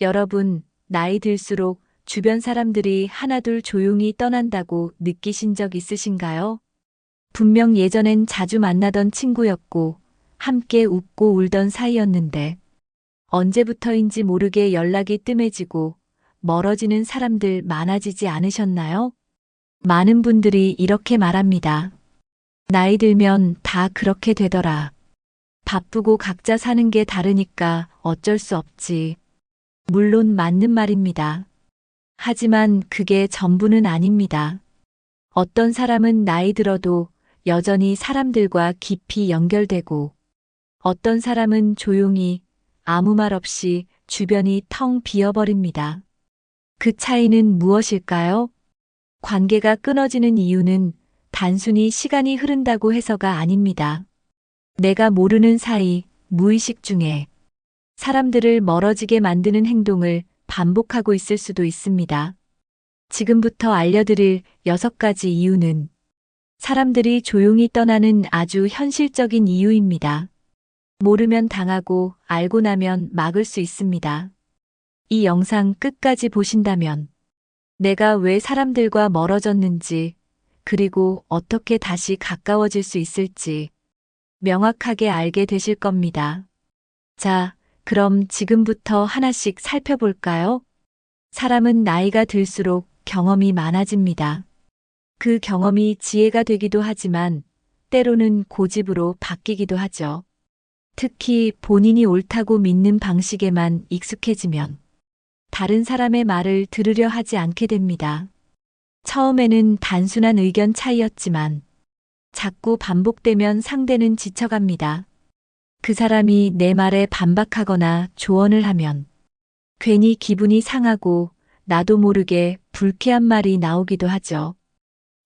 여러분, 나이 들수록 주변 사람들이 하나둘 조용히 떠난다고 느끼신 적 있으신가요? 분명 예전엔 자주 만나던 친구였고, 함께 웃고 울던 사이였는데, 언제부터인지 모르게 연락이 뜸해지고, 멀어지는 사람들 많아지지 않으셨나요? 많은 분들이 이렇게 말합니다. 나이 들면 다 그렇게 되더라. 바쁘고 각자 사는 게 다르니까 어쩔 수 없지. 물론 맞는 말입니다. 하지만 그게 전부는 아닙니다. 어떤 사람은 나이 들어도 여전히 사람들과 깊이 연결되고, 어떤 사람은 조용히 아무 말 없이 주변이 텅 비어버립니다. 그 차이는 무엇일까요? 관계가 끊어지는 이유는 단순히 시간이 흐른다고 해서가 아닙니다. 내가 모르는 사이, 무의식 중에 사람들을 멀어지게 만드는 행동을 반복하고 있을 수도 있습니다. 지금부터 알려드릴 6가지 이유는 사람들이 조용히 떠나는 아주 현실적인 이유입니다. 모르면 당하고 알고 나면 막을 수 있습니다. 이 영상 끝까지 보신다면 내가 왜 사람들과 멀어졌는지, 그리고 어떻게 다시 가까워질 수 있을지 명확하게 알게 되실 겁니다. 자, 그럼 지금부터 하나씩 살펴볼까요? 사람은 나이가 들수록 경험이 많아집니다. 그 경험이 지혜가 되기도 하지만 때로는 고집으로 바뀌기도 하죠. 특히 본인이 옳다고 믿는 방식에만 익숙해지면 다른 사람의 말을 들으려 하지 않게 됩니다. 처음에는 단순한 의견 차이였지만 자꾸 반복되면 상대는 지쳐갑니다. 그 사람이 내 말에 반박하거나 조언을 하면 괜히 기분이 상하고 나도 모르게 불쾌한 말이 나오기도 하죠.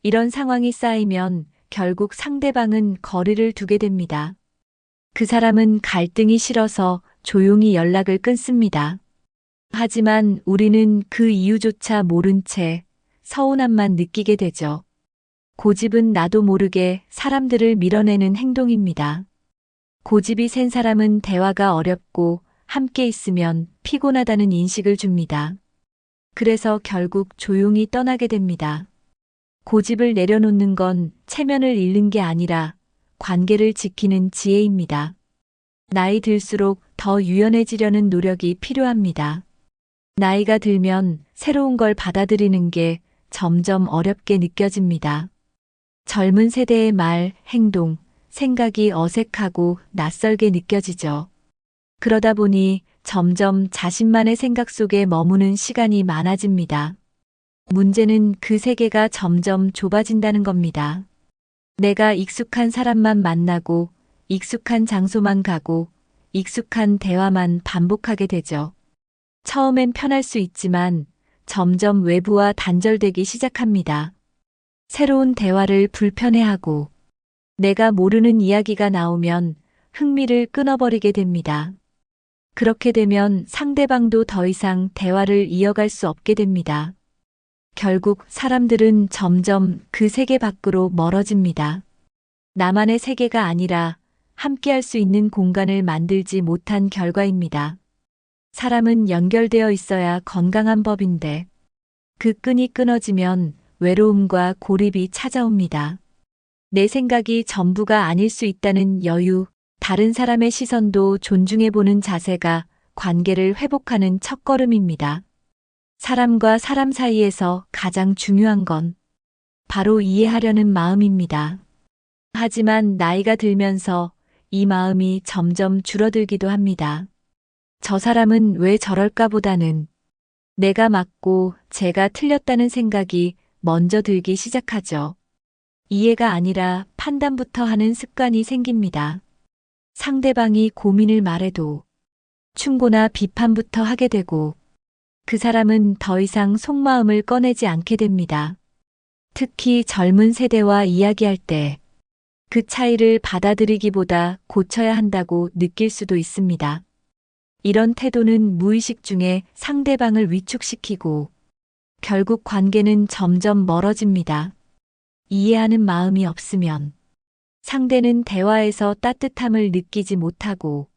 이런 상황이 쌓이면 결국 상대방은 거리를 두게 됩니다. 그 사람은 갈등이 싫어서 조용히 연락을 끊습니다. 하지만 우리는 그 이유조차 모른 채 서운함만 느끼게 되죠. 고집은 나도 모르게 사람들을 밀어내는 행동입니다. 고집이 센 사람은 대화가 어렵고 함께 있으면 피곤하다는 인식을 줍니다. 그래서 결국 조용히 떠나게 됩니다. 고집을 내려놓는 건 체면을 잃는 게 아니라 관계를 지키는 지혜입니다. 나이 들수록 더 유연해지려는 노력이 필요합니다. 나이가 들면 새로운 걸 받아들이는 게 점점 어렵게 느껴집니다. 젊은 세대의 말, 행동, 생각이 어색하고 낯설게 느껴지죠. 그러다 보니 점점 자신만의 생각 속에 머무는 시간이 많아집니다. 문제는 그 세계가 점점 좁아진다는 겁니다. 내가 익숙한 사람만 만나고, 익숙한 장소만 가고, 익숙한 대화만 반복하게 되죠. 처음엔 편할 수 있지만 점점 외부와 단절되기 시작합니다. 새로운 대화를 불편해하고 내가 모르는 이야기가 나오면 흥미를 끊어버리게 됩니다. 그렇게 되면 상대방도 더 이상 대화를 이어갈 수 없게 됩니다. 결국 사람들은 점점 그 세계 밖으로 멀어집니다. 나만의 세계가 아니라 함께할 수 있는 공간을 만들지 못한 결과입니다. 사람은 연결되어 있어야 건강한 법인데 그 끈이 끊어지면 외로움과 고립이 찾아옵니다. 내 생각이 전부가 아닐 수 있다는 여유, 다른 사람의 시선도 존중해보는 자세가 관계를 회복하는 첫걸음입니다. 사람과 사람 사이에서 가장 중요한 건 바로 이해하려는 마음입니다. 하지만 나이가 들면서 이 마음이 점점 줄어들기도 합니다. 저 사람은 왜 저럴까 보다는 내가 맞고 제가 틀렸다는 생각이 먼저 들기 시작하죠. 이해가 아니라 판단부터 하는 습관이 생깁니다. 상대방이 고민을 말해도 충고나 비판부터 하게 되고 그 사람은 더 이상 속마음을 꺼내지 않게 됩니다. 특히 젊은 세대와 이야기할 때 그 차이를 받아들이기보다 고쳐야 한다고 느낄 수도 있습니다. 이런 태도는 무의식 중에 상대방을 위축시키고 결국 관계는 점점 멀어집니다. 이해하는 마음이 없으면 상대는 대화에서 따뜻함을 느끼지 못하고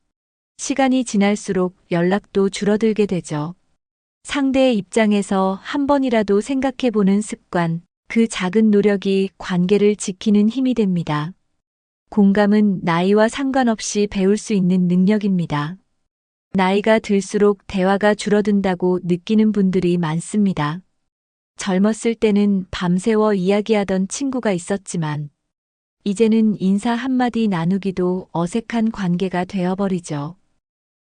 시간이 지날수록 연락도 줄어들게 되죠. 상대의 입장에서 한 번이라도 생각해 보는 습관, 그 작은 노력이 관계를 지키는 힘이 됩니다. 공감은 나이와 상관없이 배울 수 있는 능력입니다. 나이가 들수록 대화가 줄어든다고 느끼는 분들이 많습니다. 젊었을 때는 밤새워 이야기하던 친구가 있었지만, 이제는 인사 한마디 나누기도 어색한 관계가 되어버리죠.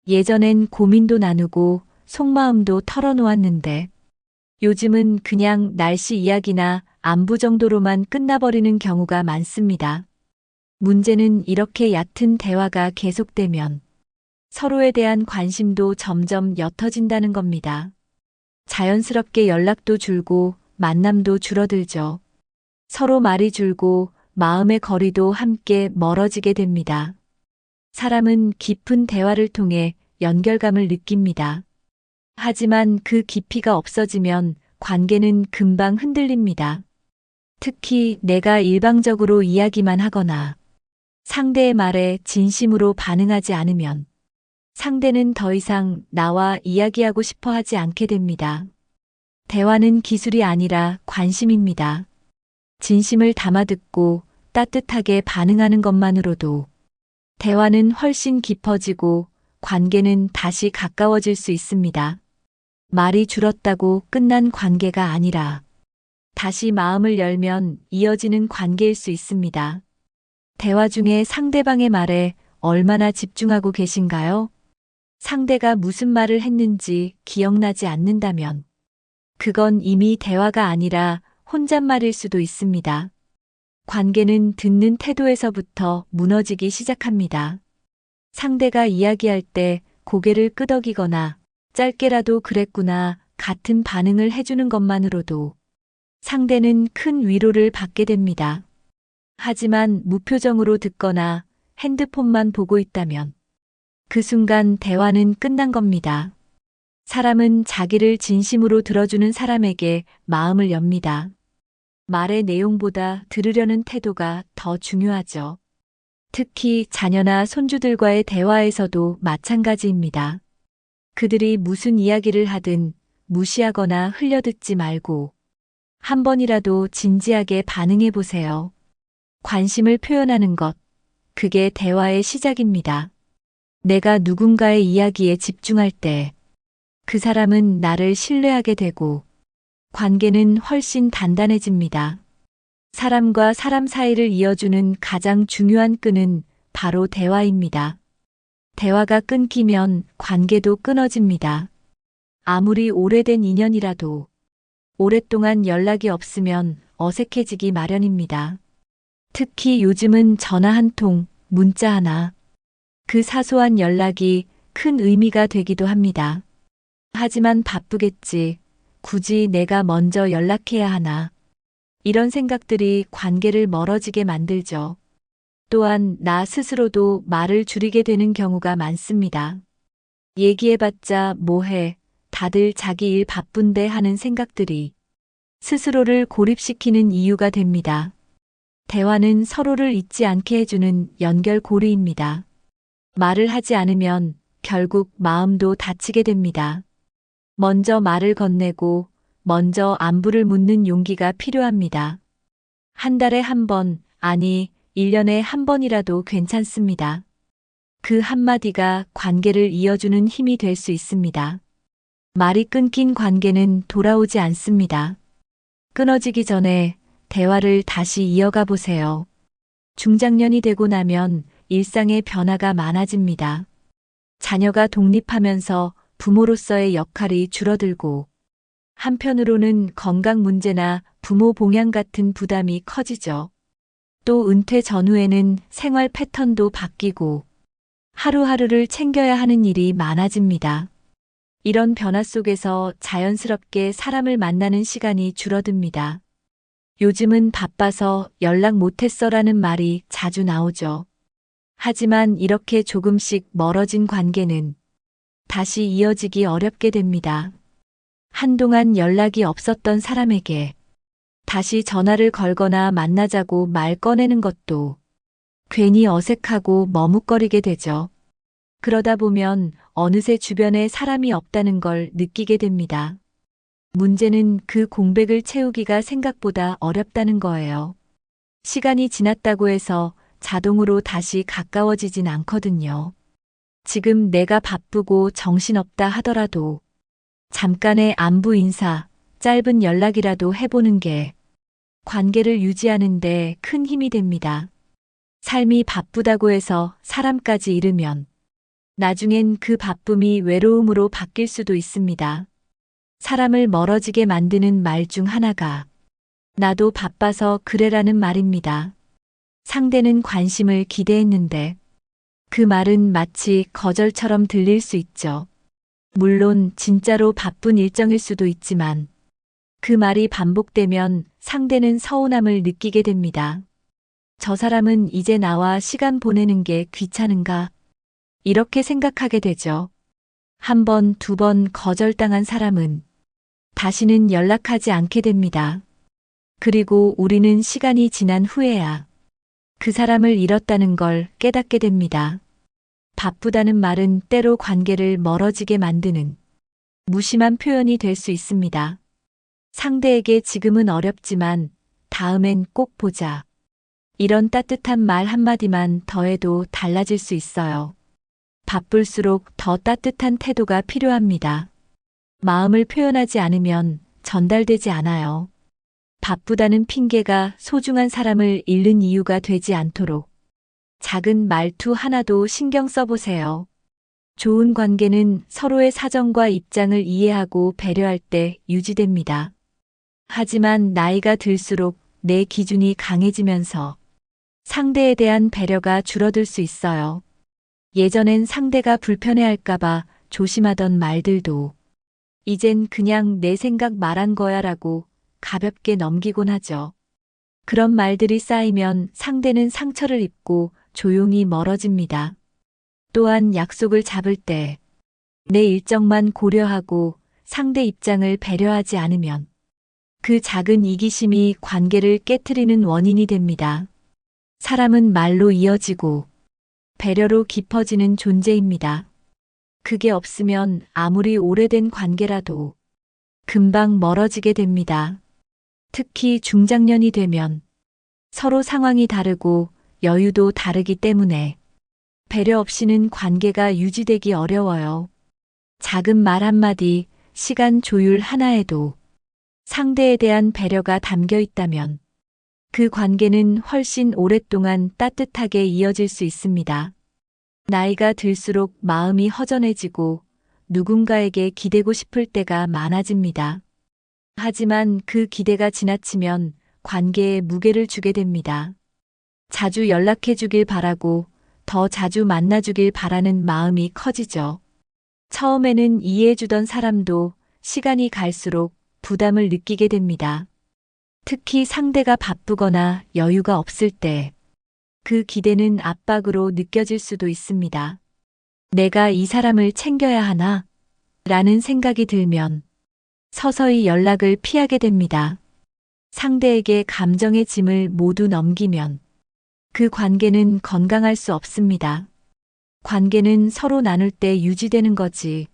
예전엔 고민도 나누고 속마음도 털어놓았는데, 요즘은 그냥 날씨 이야기나 안부 정도로만 끝나버리는 경우가 많습니다. 문제는 이렇게 얕은 대화가 계속되면 서로에 대한 관심도 점점 옅어진다는 겁니다. 자연스럽게 연락도 줄고 만남도 줄어들죠. 서로 말이 줄고 마음의 거리도 함께 멀어지게 됩니다. 사람은 깊은 대화를 통해 연결감을 느낍니다. 하지만 그 깊이가 없어지면 관계는 금방 흔들립니다. 특히 내가 일방적으로 이야기만 하거나 상대의 말에 진심으로 반응하지 않으면 상대는 더 이상 나와 이야기하고 싶어 하지 않게 됩니다. 대화는 기술이 아니라 관심입니다. 진심을 담아 듣고 따뜻하게 반응하는 것만으로도 대화는 훨씬 깊어지고 관계는 다시 가까워질 수 있습니다. 말이 줄었다고 끝난 관계가 아니라 다시 마음을 열면 이어지는 관계일 수 있습니다. 대화 중에 상대방의 말에 얼마나 집중하고 계신가요? 상대가 무슨 말을 했는지 기억나지 않는다면 그건 이미 대화가 아니라 혼잣말일 수도 있습니다. 관계는 듣는 태도에서부터 무너지기 시작합니다. 상대가 이야기할 때 고개를 끄덕이거나 짧게라도 그랬구나 같은 반응을 해주는 것만으로도 상대는 큰 위로를 받게 됩니다. 하지만 무표정으로 듣거나 핸드폰만 보고 있다면 그 순간 대화는 끝난 겁니다. 사람은 자기를 진심으로 들어주는 사람에게 마음을 엽니다. 말의 내용보다 들으려는 태도가 더 중요하죠. 특히 자녀나 손주들과의 대화에서도 마찬가지입니다. 그들이 무슨 이야기를 하든 무시하거나 흘려듣지 말고 한 번이라도 진지하게 반응해 보세요. 관심을 표현하는 것, 그게 대화의 시작입니다. 내가 누군가의 이야기에 집중할 때 그 사람은 나를 신뢰하게 되고 관계는 훨씬 단단해집니다. 사람과 사람 사이를 이어주는 가장 중요한 끈은 바로 대화입니다. 대화가 끊기면 관계도 끊어집니다. 아무리 오래된 인연이라도 오랫동안 연락이 없으면 어색해지기 마련입니다. 특히 요즘은 전화 한 통, 문자 하나, 그 사소한 연락이 큰 의미가 되기도 합니다. 하지만 바쁘겠지, 굳이 내가 먼저 연락해야 하나. 이런 생각들이 관계를 멀어지게 만들죠. 또한 나 스스로도 말을 줄이게 되는 경우가 많습니다. 얘기해봤자 뭐해, 다들 자기 일 바쁜데 하는 생각들이 스스로를 고립시키는 이유가 됩니다. 대화는 서로를 잊지 않게 해주는 연결고리입니다. 말을 하지 않으면 결국 마음도 다치게 됩니다. 먼저 말을 건네고 먼저 안부를 묻는 용기가 필요합니다. 한 달에 한 번, 아니, 1년에 한 번이라도 괜찮습니다. 그 한마디가 관계를 이어주는 힘이 될 수 있습니다. 말이 끊긴 관계는 돌아오지 않습니다. 끊어지기 전에 대화를 다시 이어가 보세요. 중장년이 되고 나면 일상의 변화가 많아집니다. 자녀가 독립하면서 부모로서의 역할이 줄어들고 한편으로는 건강 문제나 부모 봉양 같은 부담이 커지죠. 또 은퇴 전후에는 생활 패턴도 바뀌고 하루하루를 챙겨야 하는 일이 많아집니다. 이런 변화 속에서 자연스럽게 사람을 만나는 시간이 줄어듭니다. 요즘은 바빠서 연락 못했어라는 말이 자주 나오죠. 하지만 이렇게 조금씩 멀어진 관계는 다시 이어지기 어렵게 됩니다. 한동안 연락이 없었던 사람에게 다시 전화를 걸거나 만나자고 말 꺼내는 것도 괜히 어색하고 머뭇거리게 되죠. 그러다 보면 어느새 주변에 사람이 없다는 걸 느끼게 됩니다. 문제는 그 공백을 채우기가 생각보다 어렵다는 거예요. 시간이 지났다고 해서 자동으로 다시 가까워지진 않거든요. 지금 내가 바쁘고 정신없다 하더라도 잠깐의 안부 인사, 짧은 연락이라도 해보는 게 관계를 유지하는데 큰 힘이 됩니다. 삶이 바쁘다고 해서 사람까지 잃으면 나중엔 그 바쁨이 외로움으로 바뀔 수도 있습니다. 사람을 멀어지게 만드는 말 중 하나가 나도 바빠서 그래라는 말입니다. 상대는 관심을 기대했는데 그 말은 마치 거절처럼 들릴 수 있죠. 물론 진짜로 바쁜 일정일 수도 있지만 그 말이 반복되면 상대는 서운함을 느끼게 됩니다. 저 사람은 이제 나와 시간 보내는 게 귀찮은가? 이렇게 생각하게 되죠. 한 번, 두 번 거절당한 사람은 다시는 연락하지 않게 됩니다. 그리고 우리는 시간이 지난 후에야 그 사람을 잃었다는 걸 깨닫게 됩니다. 바쁘다는 말은 때로 관계를 멀어지게 만드는 무심한 표현이 될 수 있습니다. 상대에게 지금은 어렵지만 다음엔 꼭 보자. 이런 따뜻한 말 한마디만 더해도 달라질 수 있어요. 바쁠수록 더 따뜻한 태도가 필요합니다. 마음을 표현하지 않으면 전달되지 않아요. 바쁘다는 핑계가 소중한 사람을 잃는 이유가 되지 않도록 작은 말투 하나도 신경 써보세요. 좋은 관계는 서로의 사정과 입장을 이해하고 배려할 때 유지됩니다. 하지만 나이가 들수록 내 기준이 강해지면서 상대에 대한 배려가 줄어들 수 있어요. 예전엔 상대가 불편해할까봐 조심하던 말들도 이젠 그냥 내 생각 말한 거야 라고 가볍게 넘기곤 하죠. 그런 말들이 쌓이면 상대는 상처를 입고 조용히 멀어집니다. 또한 약속을 잡을 때 내 일정만 고려하고 상대 입장을 배려하지 않으면 그 작은 이기심이 관계를 깨트리는 원인이 됩니다. 사람은 말로 이어지고 배려로 깊어지는 존재입니다. 그게 없으면 아무리 오래된 관계라도 금방 멀어지게 됩니다. 특히 중장년이 되면 서로 상황이 다르고 여유도 다르기 때문에 배려 없이는 관계가 유지되기 어려워요. 작은 말 한마디, 시간 조율 하나에도 상대에 대한 배려가 담겨 있다면 그 관계는 훨씬 오랫동안 따뜻하게 이어질 수 있습니다. 나이가 들수록 마음이 허전해지고 누군가에게 기대고 싶을 때가 많아집니다. 하지만 그 기대가 지나치면 관계에 무게를 주게 됩니다. 자주 연락해 주길 바라고 더 자주 만나 주길 바라는 마음이 커지죠. 처음에는 이해해 주던 사람도 시간이 갈수록 부담을 느끼게 됩니다. 특히 상대가 바쁘거나 여유가 없을 때 그 기대는 압박으로 느껴질 수도 있습니다. 내가 이 사람을 챙겨야 하나? 라는 생각이 들면 서서히 연락을 피하게 됩니다. 상대에게 감정의 짐을 모두 넘기면 그 관계는 건강할 수 없습니다. 관계는 서로 나눌 때 유지되는 거지.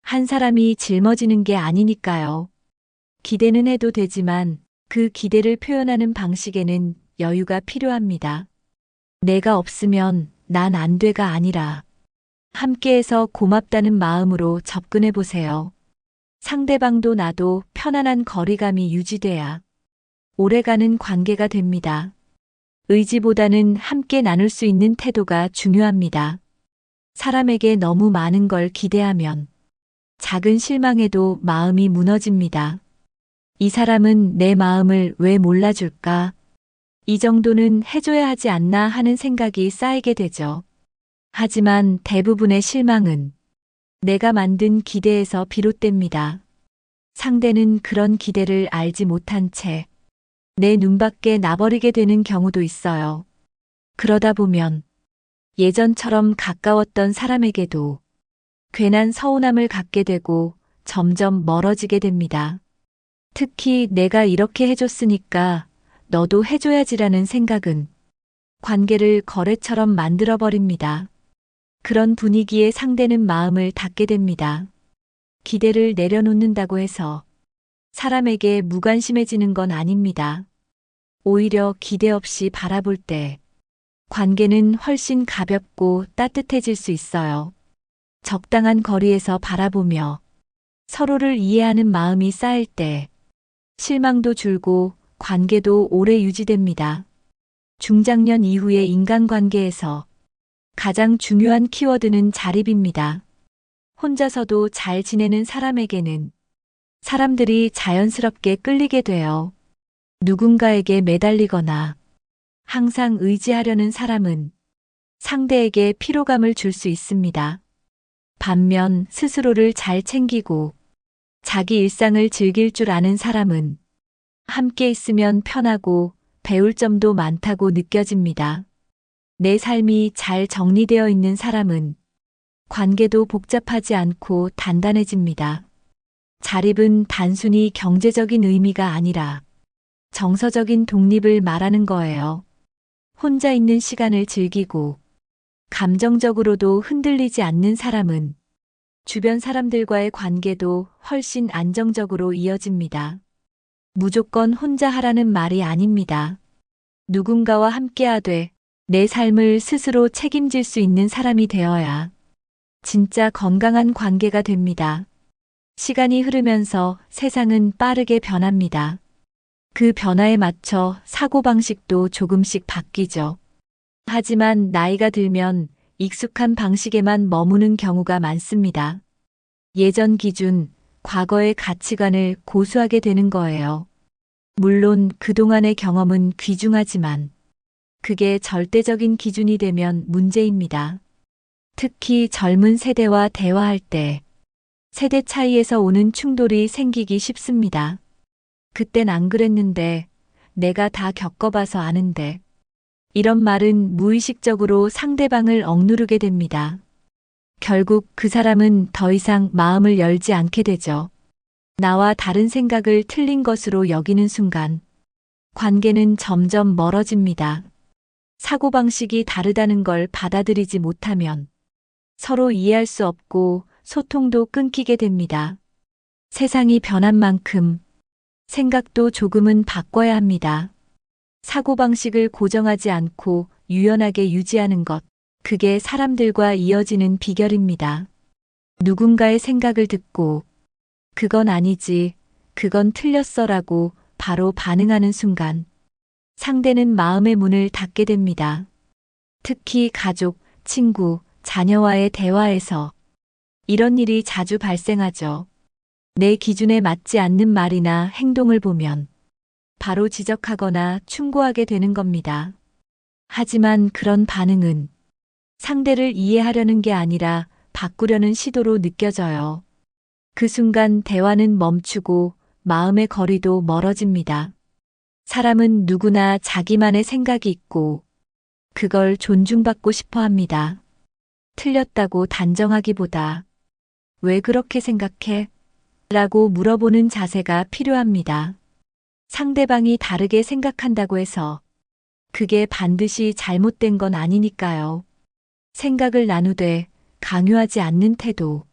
한 사람이 짊어지는 게 아니니까요. 기대는 해도 되지만 그 기대를 표현하는 방식에는 여유가 필요합니다. 내가 없으면 난 안 돼가 아니라 함께해서 고맙다는 마음으로 접근해 보세요. 상대방도 나도 편안한 거리감이 유지돼야 오래가는 관계가 됩니다. 의지보다는 함께 나눌 수 있는 태도가 중요합니다. 사람에게 너무 많은 걸 기대하면 작은 실망에도 마음이 무너집니다. 이 사람은 내 마음을 왜 몰라줄까? 이 정도는 해줘야 하지 않나 하는 생각이 쌓이게 되죠. 하지만 대부분의 실망은 내가 만든 기대에서 비롯됩니다. 상대는 그런 기대를 알지 못한 채 내 눈밖에 나버리게 되는 경우도 있어요. 그러다 보면 예전처럼 가까웠던 사람에게도 괜한 서운함을 갖게 되고 점점 멀어지게 됩니다. 특히 내가 이렇게 해줬으니까 너도 해줘야지라는 생각은 관계를 거래처럼 만들어버립니다. 그런 분위기에 상대는 마음을 닫게 됩니다. 기대를 내려놓는다고 해서 사람에게 무관심해지는 건 아닙니다. 오히려 기대 없이 바라볼 때 관계는 훨씬 가볍고 따뜻해질 수 있어요. 적당한 거리에서 바라보며 서로를 이해하는 마음이 쌓일 때 실망도 줄고 관계도 오래 유지됩니다. 중장년 이후의 인간관계에서 가장 중요한 키워드는 자립입니다. 혼자서도 잘 지내는 사람에게는 사람들이 자연스럽게 끌리게 돼요. 누군가에게 매달리거나 항상 의지하려는 사람은 상대에게 피로감을 줄 수 있습니다. 반면 스스로를 잘 챙기고 자기 일상을 즐길 줄 아는 사람은 함께 있으면 편하고 배울 점도 많다고 느껴집니다. 내 삶이 잘 정리되어 있는 사람은 관계도 복잡하지 않고 단단해집니다. 자립은 단순히 경제적인 의미가 아니라 정서적인 독립을 말하는 거예요. 혼자 있는 시간을 즐기고 감정적으로도 흔들리지 않는 사람은 주변 사람들과의 관계도 훨씬 안정적으로 이어집니다. 무조건 혼자 하라는 말이 아닙니다. 누군가와 함께하되 내 삶을 스스로 책임질 수 있는 사람이 되어야 진짜 건강한 관계가 됩니다. 시간이 흐르면서 세상은 빠르게 변합니다. 그 변화에 맞춰 사고방식도 조금씩 바뀌죠. 하지만 나이가 들면 익숙한 방식에만 머무는 경우가 많습니다. 예전 기준, 과거의 가치관을 고수하게 되는 거예요. 물론 그동안의 경험은 귀중하지만 그게 절대적인 기준이 되면 문제입니다. 특히 젊은 세대와 대화할 때 세대 차이에서 오는 충돌이 생기기 쉽습니다. 그땐 안 그랬는데, 내가 다 겪어봐서 아는데. 이런 말은 무의식적으로 상대방을 억누르게 됩니다. 결국 그 사람은 더 이상 마음을 열지 않게 되죠. 나와 다른 생각을 틀린 것으로 여기는 순간 관계는 점점 멀어집니다. 사고방식이 다르다는 걸 받아들이지 못하면 서로 이해할 수 없고 소통도 끊기게 됩니다. 세상이 변한 만큼 생각도 조금은 바꿔야 합니다. 사고방식을 고정하지 않고 유연하게 유지하는 것, 그게 사람들과 이어지는 비결입니다. 누군가의 생각을 듣고 그건 아니지, 그건 틀렸어라고 바로 반응하는 순간 상대는 마음의 문을 닫게 됩니다. 특히 가족, 친구, 자녀와의 대화에서 이런 일이 자주 발생하죠. 내 기준에 맞지 않는 말이나 행동을 보면 바로 지적하거나 충고하게 되는 겁니다. 하지만 그런 반응은 상대를 이해하려는 게 아니라 바꾸려는 시도로 느껴져요. 그 순간 대화는 멈추고 마음의 거리도 멀어집니다. 사람은 누구나 자기만의 생각이 있고 그걸 존중받고 싶어 합니다. 틀렸다고 단정하기보다 왜 그렇게 생각해? 라고 물어보는 자세가 필요합니다. 상대방이 다르게 생각한다고 해서 그게 반드시 잘못된 건 아니니까요. 생각을 나누되 강요하지 않는 태도.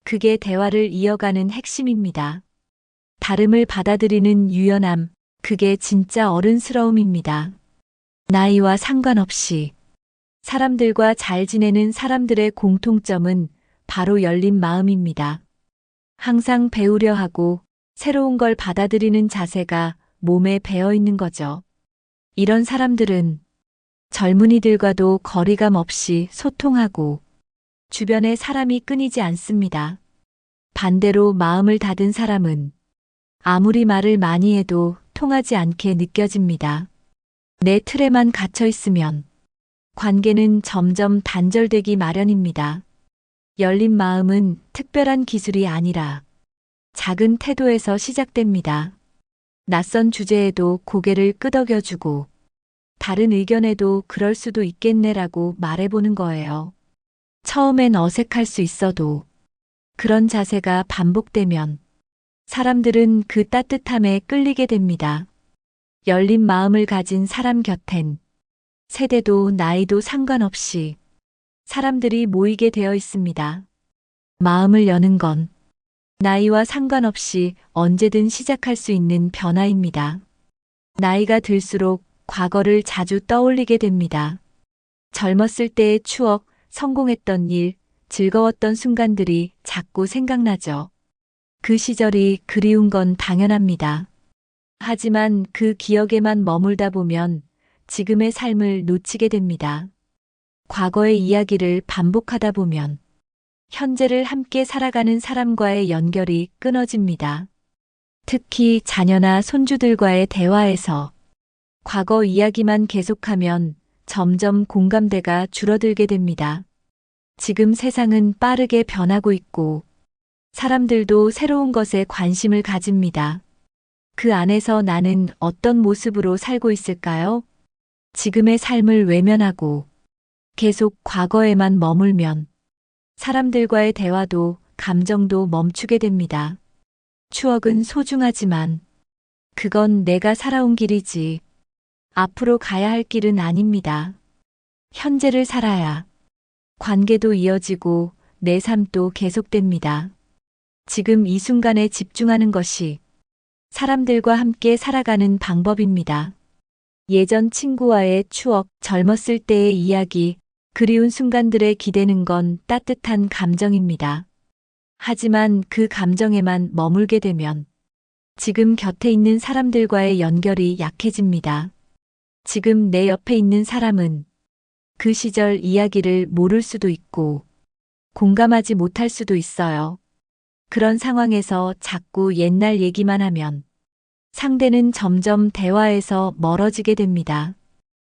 그게 대화를 이어가는 핵심입니다. 다름을 받아들이는 유연함. 그게 진짜 어른스러움입니다. 나이와 상관없이 사람들과 잘 지내는 사람들의 공통점은 바로 열린 마음입니다. 항상 배우려 하고 새로운 걸 받아들이는 자세가 몸에 배어 있는 거죠. 이런 사람들은 젊은이들과도 거리감 없이 소통하고 주변에 사람이 끊이지 않습니다. 반대로 마음을 닫은 사람은 아무리 말을 많이 해도 통하지 않게 느껴집니다. 내 틀에만 갇혀 있으면 관계는 점점 단절되기 마련입니다. 열린 마음은 특별한 기술이 아니라 작은 태도에서 시작됩니다. 낯선 주제에도 고개를 끄덕여주고 다른 의견에도 그럴 수도 있겠네라고 말해보는 거예요. 처음엔 어색할 수 있어도 그런 자세가 반복되면 사람들은 그 따뜻함에 끌리게 됩니다. 열린 마음을 가진 사람 곁엔 세대도 나이도 상관없이 사람들이 모이게 되어 있습니다. 마음을 여는 건 나이와 상관없이 언제든 시작할 수 있는 변화입니다. 나이가 들수록 과거를 자주 떠올리게 됩니다. 젊었을 때의 추억, 성공했던 일, 즐거웠던 순간들이 자꾸 생각나죠. 그 시절이 그리운 건 당연합니다. 하지만 그 기억에만 머물다 보면 지금의 삶을 놓치게 됩니다. 과거의 이야기를 반복하다 보면 현재를 함께 살아가는 사람과의 연결이 끊어집니다. 특히 자녀나 손주들과의 대화에서 과거 이야기만 계속하면 점점 공감대가 줄어들게 됩니다. 지금 세상은 빠르게 변하고 있고 사람들도 새로운 것에 관심을 가집니다. 그 안에서 나는 어떤 모습으로 살고 있을까요? 지금의 삶을 외면하고 계속 과거에만 머물면 사람들과의 대화도 감정도 멈추게 됩니다. 추억은 소중하지만 그건 내가 살아온 길이지 앞으로 가야 할 길은 아닙니다. 현재를 살아야 관계도 이어지고 내 삶도 계속됩니다. 지금 이 순간에 집중하는 것이 사람들과 함께 살아가는 방법입니다. 예전 친구와의 추억, 젊었을 때의 이야기, 그리운 순간들에 기대는 건 따뜻한 감정입니다. 하지만 그 감정에만 머물게 되면 지금 곁에 있는 사람들과의 연결이 약해집니다. 지금 내 옆에 있는 사람은 그 시절 이야기를 모를 수도 있고 공감하지 못할 수도 있어요. 그런 상황에서 자꾸 옛날 얘기만 하면 상대는 점점 대화에서 멀어지게 됩니다.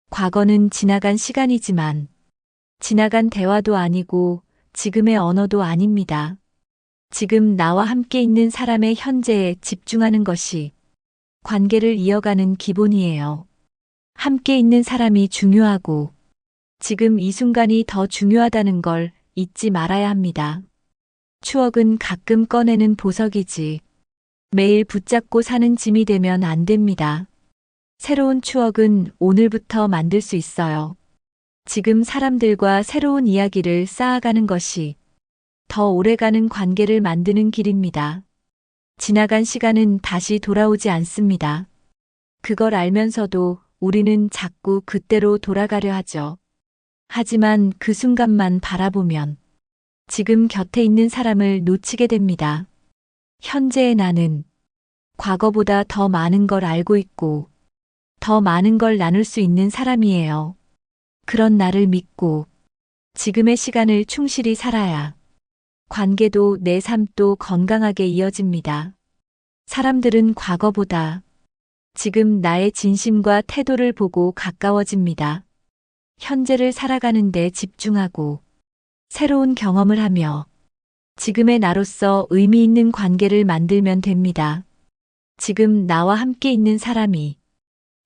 과거는 지나간 시간이지만 지나간 대화도 아니고 지금의 언어도 아닙니다. 지금 나와 함께 있는 사람의 현재에 집중하는 것이 관계를 이어가는 기본이에요. 함께 있는 사람이 중요하고 지금 이 순간이 더 중요하다는 걸 잊지 말아야 합니다. 추억은 가끔 꺼내는 보석이지 매일 붙잡고 사는 짐이 되면 안 됩니다. 새로운 추억은 오늘부터 만들 수 있어요. 지금 사람들과 새로운 이야기를 쌓아가는 것이 더 오래가는 관계를 만드는 길입니다. 지나간 시간은 다시 돌아오지 않습니다. 그걸 알면서도 우리는 자꾸 그때로 돌아가려 하죠. 하지만 그 순간만 바라보면 지금 곁에 있는 사람을 놓치게 됩니다. 현재의 나는 과거보다 더 많은 걸 알고 있고 더 많은 걸 나눌 수 있는 사람이에요. 그런 나를 믿고 지금의 시간을 충실히 살아야 관계도 내 삶도 건강하게 이어집니다. 사람들은 과거보다 지금 나의 진심과 태도를 보고 가까워집니다. 현재를 살아가는 데 집중하고 새로운 경험을 하며 지금의 나로서 의미 있는 관계를 만들면 됩니다. 지금 나와 함께 있는 사람이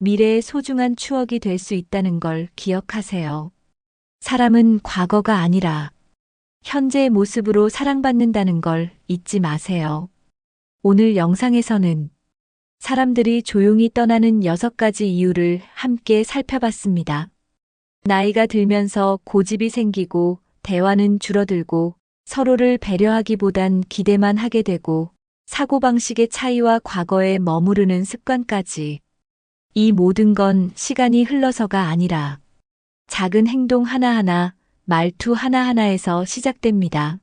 미래의 소중한 추억이 될 수 있다는 걸 기억하세요. 사람은 과거가 아니라 현재의 모습으로 사랑받는다는 걸 잊지 마세요. 오늘 영상에서는 사람들이 조용히 떠나는 6가지 이유를 함께 살펴봤습니다. 나이가 들면서 고집이 생기고 대화는 줄어들고 서로를 배려하기보단 기대만 하게 되고 사고방식의 차이와 과거에 머무르는 습관까지 이 모든 건 시간이 흘러서가 아니라 작은 행동 하나하나, 말투 하나하나에서 시작됩니다.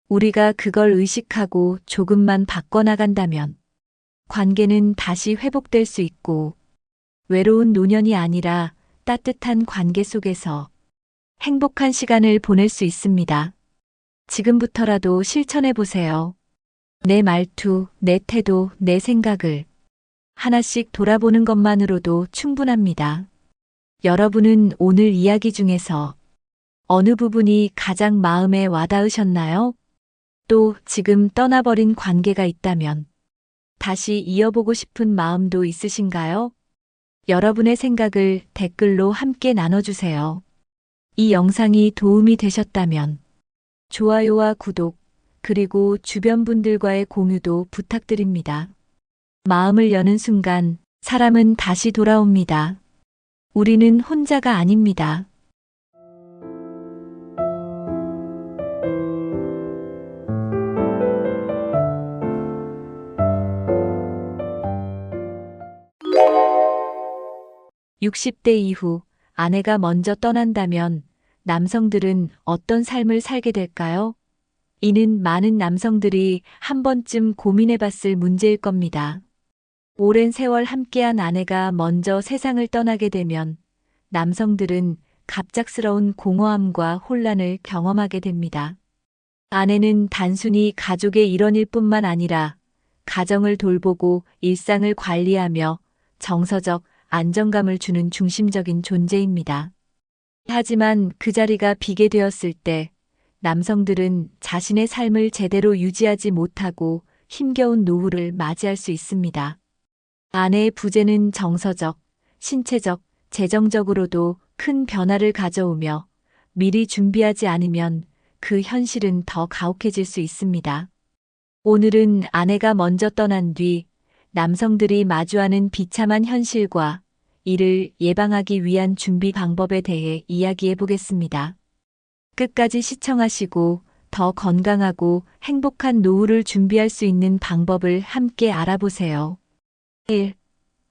우리가 그걸 의식하고 조금만 바꿔나간다면 관계는 다시 회복될 수 있고 외로운 노년이 아니라 따뜻한 관계 속에서 행복한 시간을 보낼 수 있습니다. 지금부터라도 실천해 보세요. 내 말투, 내 태도, 내 생각을 하나씩 돌아보는 것만으로도 충분합니다. 여러분은 오늘 이야기 중에서 어느 부분이 가장 마음에 와닿으셨나요? 또 지금 떠나버린 관계가 있다면 다시 이어보고 싶은 마음도 있으신가요? 여러분의 생각을 댓글로 함께 나눠주세요. 이 영상이 도움이 되셨다면 좋아요와 구독, 그리고 주변 분들과의 공유도 부탁드립니다. 마음을 여는 순간 사람은 다시 돌아옵니다. 우리는 혼자가 아닙니다. 60대 이후 아내가 먼저 떠난다면 남성들은 어떤 삶을 살게 될까요? 이는 많은 남성들이 한 번쯤 고민해 봤을 문제일 겁니다. 오랜 세월 함께한 아내가 먼저 세상을 떠나게 되면 남성들은 갑작스러운 공허함과 혼란을 경험하게 됩니다. 아내는 단순히 가족의 일원일 뿐만 아니라 가정을 돌보고 일상을 관리하며 정서적 안정감을 주는 중심적인 존재입니다. 하지만 그 자리가 비게 되었을 때 남성들은 자신의 삶을 제대로 유지하지 못하고 힘겨운 노후를 맞이할 수 있습니다. 아내의 부재는 정서적, 신체적, 재정적으로도 큰 변화를 가져오며 미리 준비하지 않으면 그 현실은 더 가혹해질 수 있습니다. 오늘은 아내가 먼저 떠난 뒤 남성들이 마주하는 비참한 현실과 이를 예방하기 위한 준비 방법에 대해 이야기해 보겠습니다. 끝까지 시청하시고 더 건강하고 행복한 노후를 준비할 수 있는 방법을 함께 알아보세요. 1.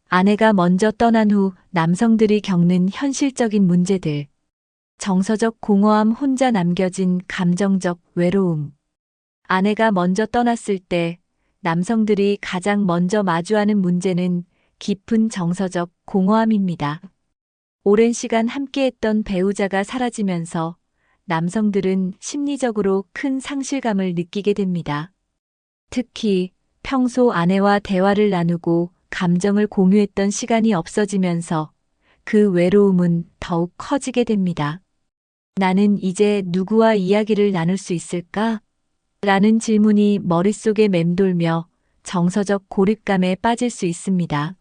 아내가 먼저 떠난 후 남성들이 겪는 현실적인 문제들. 정서적 공허함, 혼자 남겨진 감정적 외로움. 아내가 먼저 떠났을 때 남성들이 가장 먼저 마주하는 문제는 깊은 정서적 공허함입니다. 오랜 시간 함께했던 배우자가 사라지면서 남성들은 심리적으로 큰 상실감을 느끼게 됩니다. 특히 평소 아내와 대화를 나누고 감정을 공유했던 시간이 없어지면서 그 외로움은 더욱 커지게 됩니다. 나는 이제 누구와 이야기를 나눌 수 있을까? 라는 질문이 머릿속에 맴돌며 정서적 고립감에 빠질 수 있습니다.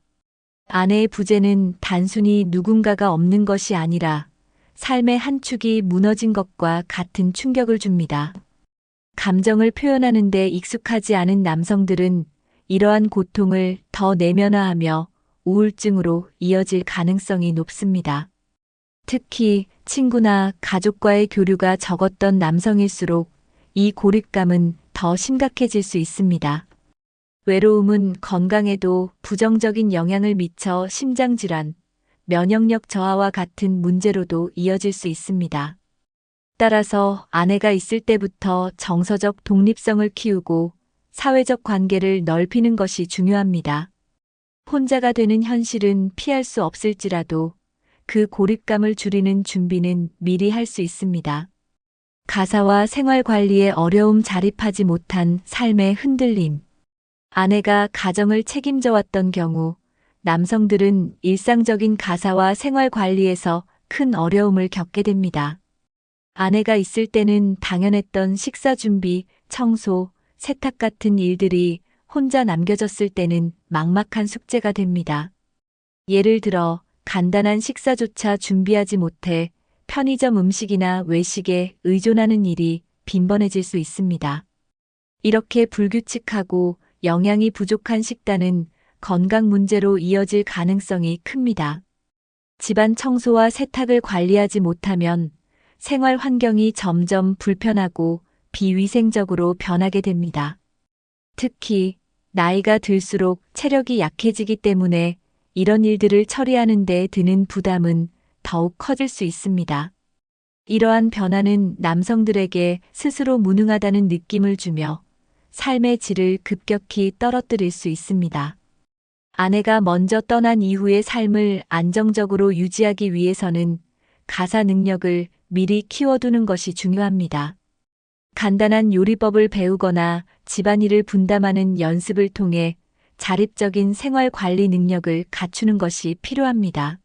아내의 부재는 단순히 누군가가 없는 것이 아니라 삶의 한 축이 무너진 것과 같은 충격을 줍니다. 감정을 표현하는 데 익숙하지 않은 남성들은 이러한 고통을 더 내면화하며 우울증으로 이어질 가능성이 높습니다. 특히 친구나 가족과의 교류가 적었던 남성일수록 이 고립감은 더 심각해질 수 있습니다. 외로움은 건강에도 부정적인 영향을 미쳐 심장질환, 면역력 저하와 같은 문제로도 이어질 수 있습니다. 따라서 아내가 있을 때부터 정서적 독립성을 키우고 사회적 관계를 넓히는 것이 중요합니다. 혼자가 되는 현실은 피할 수 없을지라도 그 고립감을 줄이는 준비는 미리 할 수 있습니다. 가사와 생활 관리에 어려움, 자립하지 못한 삶의 흔들림. 아내가 가정을 책임져 왔던 경우 남성들은 일상적인 가사와 생활 관리에서 큰 어려움을 겪게 됩니다. 아내가 있을 때는 당연했던 식사 준비, 청소, 세탁 같은 일들이 혼자 남겨졌을 때는 막막한 숙제가 됩니다. 예를 들어 간단한 식사조차 준비하지 못해 편의점 음식이나 외식에 의존하는 일이 빈번해질 수 있습니다. 이렇게 불규칙하고 영양이 부족한 식단은 건강 문제로 이어질 가능성이 큽니다. 집안 청소와 세탁을 관리하지 못하면 생활 환경이 점점 불편하고 비위생적으로 변하게 됩니다. 특히 나이가 들수록 체력이 약해지기 때문에 이런 일들을 처리하는 데 드는 부담은 더욱 커질 수 있습니다. 이러한 변화는 남성들에게 스스로 무능하다는 느낌을 주며 삶의 질을 급격히 떨어뜨릴 수 있습니다. 아내가 먼저 떠난 이후의 삶을 안정적으로 유지하기 위해서는 가사 능력을 미리 키워두는 것이 중요합니다. 간단한 요리법을 배우거나 집안일을 분담하는 연습을 통해 자립적인 생활 관리 능력을 갖추는 것이 필요합니다.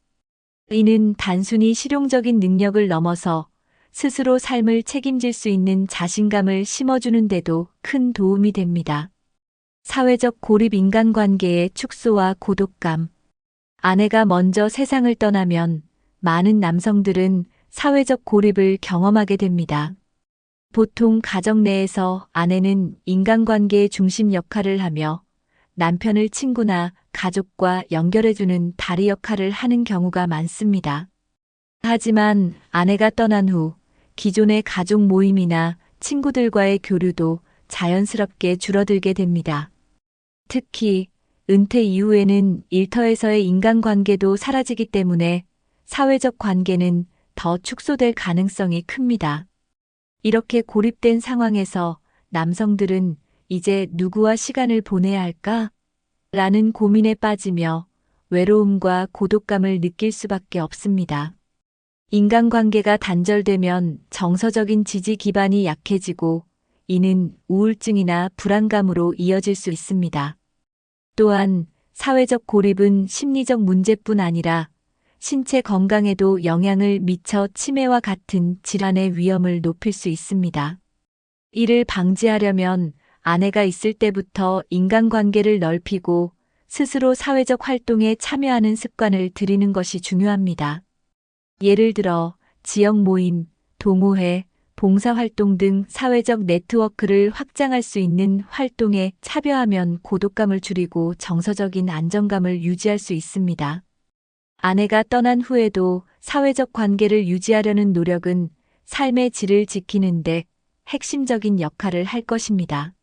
이는 단순히 실용적인 능력을 넘어서 스스로 삶을 책임질 수 있는 자신감을 심어주는 데도 큰 도움이 됩니다. 사회적 고립, 인간관계의 축소와 고독감. 아내가 먼저 세상을 떠나면 많은 남성들은 사회적 고립을 경험하게 됩니다. 보통 가정 내에서 아내는 인간관계의 중심 역할을 하며 남편을 친구나 가족과 연결해주는 다리 역할을 하는 경우가 많습니다. 하지만 아내가 떠난 후 기존의 가족 모임이나 친구들과의 교류도 자연스럽게 줄어들게 됩니다. 특히 은퇴 이후에는 일터에서의 인간관계도 사라지기 때문에 사회적 관계는 더 축소될 가능성이 큽니다. 이렇게 고립된 상황에서 남성들은 이제 누구와 시간을 보내야 할까? 라는 고민에 빠지며 외로움과 고독감을 느낄 수밖에 없습니다. 인간관계가 단절되면 정서적인 지지 기반이 약해지고 이는 우울증이나 불안감으로 이어질 수 있습니다. 또한 사회적 고립은 심리적 문제뿐 아니라 신체 건강에도 영향을 미쳐 치매와 같은 질환의 위험을 높일 수 있습니다. 이를 방지하려면 아내가 있을 때부터 인간관계를 넓히고 스스로 사회적 활동에 참여하는 습관을 들이는 것이 중요합니다. 예를 들어 지역 모임, 동호회, 봉사활동 등 사회적 네트워크를 확장할 수 있는 활동에 참여하면 고독감을 줄이고 정서적인 안정감을 유지할 수 있습니다. 아내가 떠난 후에도 사회적 관계를 유지하려는 노력은 삶의 질을 지키는데 핵심적인 역할을 할 것입니다.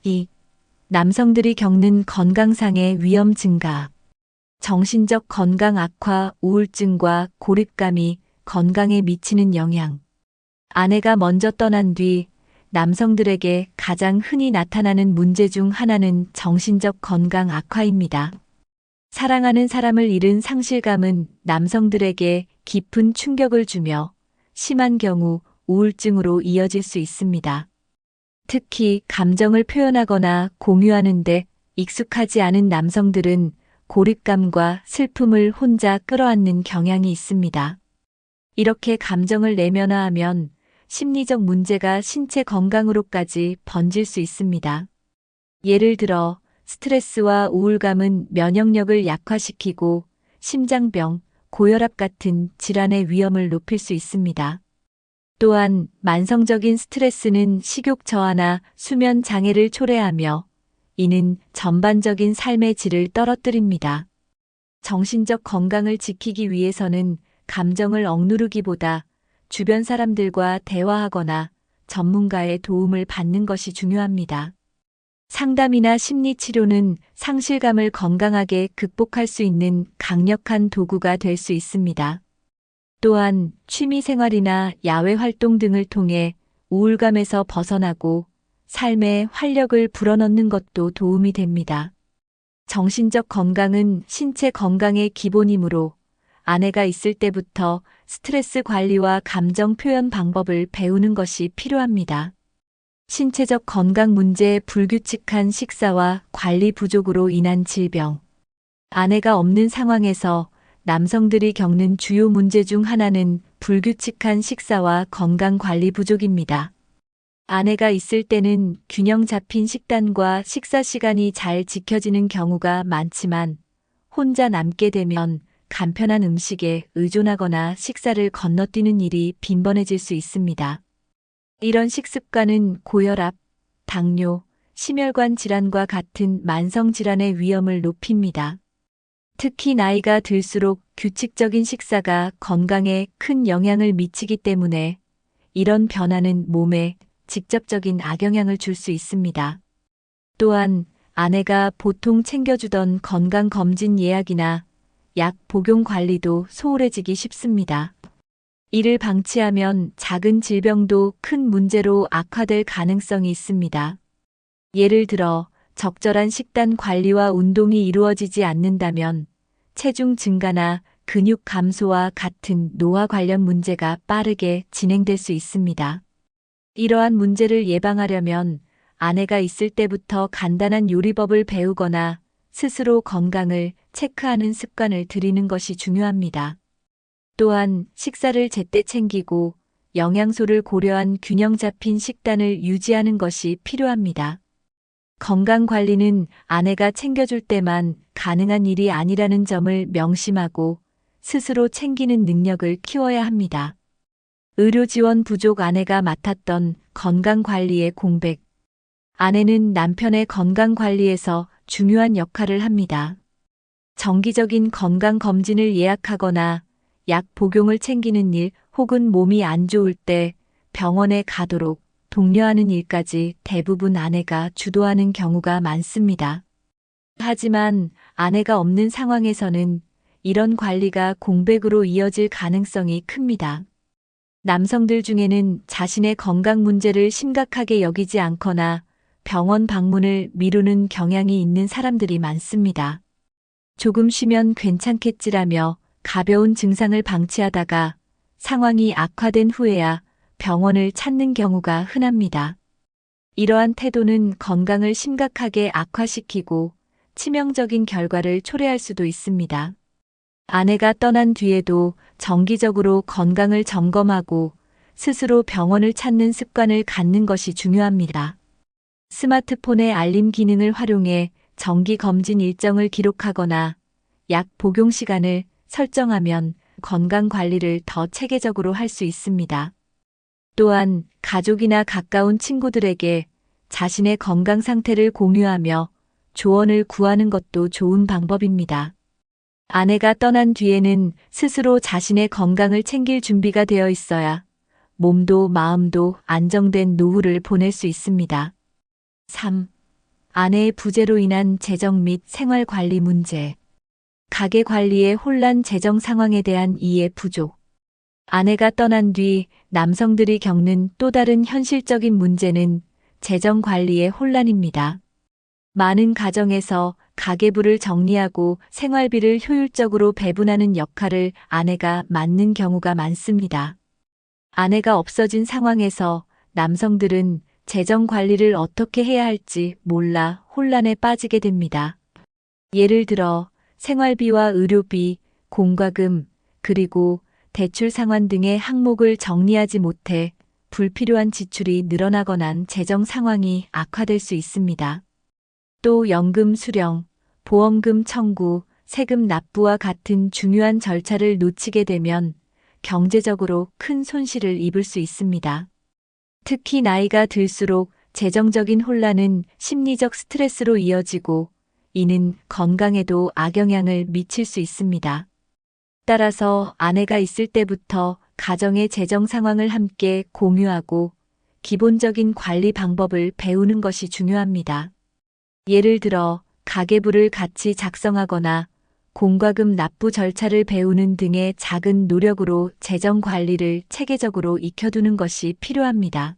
2. 남성들이 겪는 건강상의 위험 증가. 정신적 건강 악화, 우울증과 고립감이 건강에 미치는 영향. 아내가 먼저 떠난 뒤 남성들에게 가장 흔히 나타나는 문제 중 하나는 정신적 건강 악화입니다. 사랑하는 사람을 잃은 상실감은 남성들에게 깊은 충격을 주며 심한 경우 우울증으로 이어질 수 있습니다. 특히 감정을 표현하거나 공유하는데 익숙하지 않은 남성들은 고립감과 슬픔을 혼자 끌어안는 경향이 있습니다. 이렇게 감정을 내면화하면 심리적 문제가 신체 건강으로까지 번질 수 있습니다. 예를 들어 스트레스와 우울감은 면역력을 약화시키고 심장병, 고혈압 같은 질환의 위험을 높일 수 있습니다. 또한 만성적인 스트레스는 식욕 저하나 수면 장애를 초래하며 이는 전반적인 삶의 질을 떨어뜨립니다. 정신적 건강을 지키기 위해서는 감정을 억누르기보다 주변 사람들과 대화하거나 전문가의 도움을 받는 것이 중요합니다. 상담이나 심리치료는 상실감을 건강하게 극복할 수 있는 강력한 도구가 될 수 있습니다. 또한 취미 생활이나 야외 활동 등을 통해 우울감에서 벗어나고 삶에 활력을 불어넣는 것도 도움이 됩니다. 정신적 건강은 신체 건강의 기본이므로 아내가 있을 때부터 스트레스 관리와 감정 표현 방법을 배우는 것이 필요합니다. 신체적 건강 문제, 불규칙한 식사와 관리 부족으로 인한 질병. 아내가 없는 상황에서 남성들이 겪는 주요 문제 중 하나는 불규칙한 식사와 건강 관리 부족입니다. 아내가 있을 때는 균형 잡힌 식단과 식사 시간이 잘 지켜지는 경우가 많지만 혼자 남게 되면 간편한 음식에 의존하거나 식사를 건너뛰는 일이 빈번해질 수 있습니다. 이런 식습관은 고혈압, 당뇨, 심혈관 질환과 같은 만성 질환의 위험을 높입니다. 특히 나이가 들수록 규칙적인 식사가 건강에 큰 영향을 미치기 때문에 이런 변화는 몸에 직접적인 악영향을 줄 수 있습니다. 또한 아내가 보통 챙겨주던 건강검진 예약이나 약 복용 관리도 소홀해지기 쉽습니다. 이를 방치하면 작은 질병도 큰 문제로 악화될 가능성이 있습니다. 예를 들어 적절한 식단 관리와 운동이 이루어지지 않는다면 체중 증가나 근육 감소와 같은 노화 관련 문제가 빠르게 진행될 수 있습니다. 이러한 문제를 예방하려면 아내가 있을 때부터 간단한 요리법을 배우거나 스스로 건강을 체크하는 습관을 들이는 것이 중요합니다. 또한 식사를 제때 챙기고 영양소를 고려한 균형 잡힌 식단을 유지하는 것이 필요합니다. 건강관리는 아내가 챙겨줄 때만 가능한 일이 아니라는 점을 명심하고 스스로 챙기는 능력을 키워야 합니다. 의료 지원 부족. 아내가 맡았던 건강관리의 공백. 아내는 남편의 건강관리에서 중요한 역할을 합니다. 정기적인 건강검진을 예약하거나 약 복용을 챙기는 일 혹은 몸이 안 좋을 때 병원에 가도록 독려하는 일까지 대부분 아내가 주도하는 경우가 많습니다. 하지만 아내가 없는 상황에서는 이런 관리가 공백으로 이어질 가능성이 큽니다. 남성들 중에는 자신의 건강 문제를 심각하게 여기지 않거나 병원 방문을 미루는 경향이 있는 사람들이 많습니다. 조금 쉬면 괜찮겠지라며 가벼운 증상을 방치하다가 상황이 악화된 후에야 병원을 찾는 경우가 흔합니다. 이러한 태도는 건강을 심각하게 악화시키고 치명적인 결과를 초래할 수도 있습니다. 아내가 떠난 뒤에도 정기적으로 건강을 점검하고 스스로 병원을 찾는 습관을 갖는 것이 중요합니다. 스마트폰의 알림 기능을 활용해 정기 검진 일정을 기록하거나 약 복용 시간을 설정하면 건강 관리를 더 체계적으로 할 수 있습니다. 또한 가족이나 가까운 친구들에게 자신의 건강 상태를 공유하며 조언을 구하는 것도 좋은 방법입니다. 아내가 떠난 뒤에는 스스로 자신의 건강을 챙길 준비가 되어 있어야 몸도 마음도 안정된 노후를 보낼 수 있습니다. 3. 아내의 부재로 인한 재정 및 생활 관리 문제. 가계 관리의 혼란 재정 상황에 대한 이해 부족. 아내가 떠난 뒤 남성들이 겪는 또 다른 현실적인 문제는 재정 관리의 혼란입니다. 많은 가정에서 가계부를 정리하고 생활비를 효율적으로 배분하는 역할을 아내가 맡는 경우가 많습니다. 아내가 없어진 상황에서 남성들은 재정 관리를 어떻게 해야 할지 몰라 혼란에 빠지게 됩니다. 예를 들어 생활비와 의료비, 공과금, 그리고 대출 상환 등의 항목을 정리하지 못해 불필요한 지출이 늘어나거나 재정 상황이 악화될 수 있습니다. 또 연금 수령, 보험금 청구, 세금 납부와 같은 중요한 절차를 놓치게 되면 경제적으로 큰 손실을 입을 수 있습니다. 특히 나이가 들수록 재정적인 혼란은 심리적 스트레스로 이어지고 이는 건강에도 악영향을 미칠 수 있습니다. 따라서 아내가 있을 때부터 가정의 재정 상황을 함께 공유하고 기본적인 관리 방법을 배우는 것이 중요합니다. 예를 들어 가계부를 같이 작성하거나 공과금 납부 절차를 배우는 등의 작은 노력으로 재정 관리를 체계적으로 익혀두는 것이 필요합니다.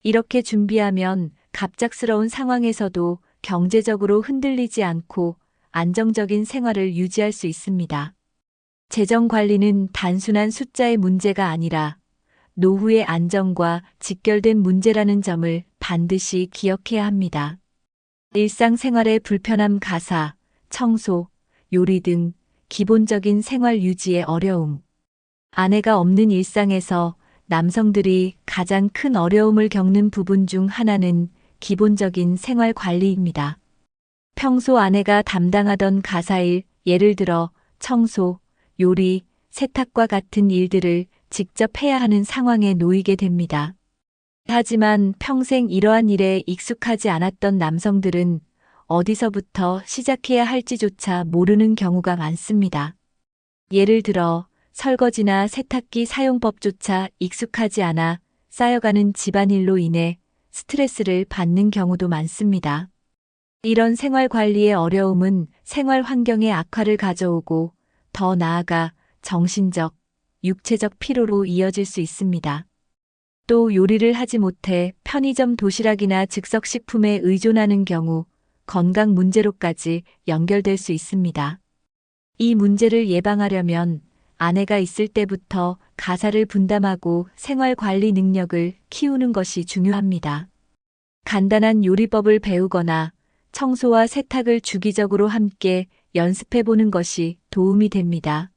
이렇게 준비하면 갑작스러운 상황에서도 경제적으로 흔들리지 않고 안정적인 생활을 유지할 수 있습니다. 재정 관리는 단순한 숫자의 문제가 아니라 노후의 안정과 직결된 문제라는 점을 반드시 기억해야 합니다. 일상생활의 불편함, 가사, 청소, 요리 등 기본적인 생활 유지의 어려움. 아내가 없는 일상에서 남성들이 가장 큰 어려움을 겪는 부분 중 하나는 기본적인 생활 관리입니다. 평소 아내가 담당하던 가사일, 예를 들어 청소, 요리, 세탁과 같은 일들을 직접 해야 하는 상황에 놓이게 됩니다. 하지만 평생 이러한 일에 익숙하지 않았던 남성들은 어디서부터 시작해야 할지조차 모르는 경우가 많습니다. 예를 들어 설거지나 세탁기 사용법조차 익숙하지 않아 쌓여가는 집안일로 인해 스트레스를 받는 경우도 많습니다. 이런 생활 관리의 어려움은 생활 환경의 악화를 가져오고 더 나아가 정신적, 육체적 피로로 이어질 수 있습니다. 또 요리를 하지 못해 편의점 도시락이나 즉석식품에 의존하는 경우 건강 문제로까지 연결될 수 있습니다. 이 문제를 예방하려면 아내가 있을 때부터 가사를 분담하고 생활 관리 능력을 키우는 것이 중요합니다. 간단한 요리법을 배우거나 청소와 세탁을 주기적으로 함께 연습해 보는 것이 도움이 됩니다.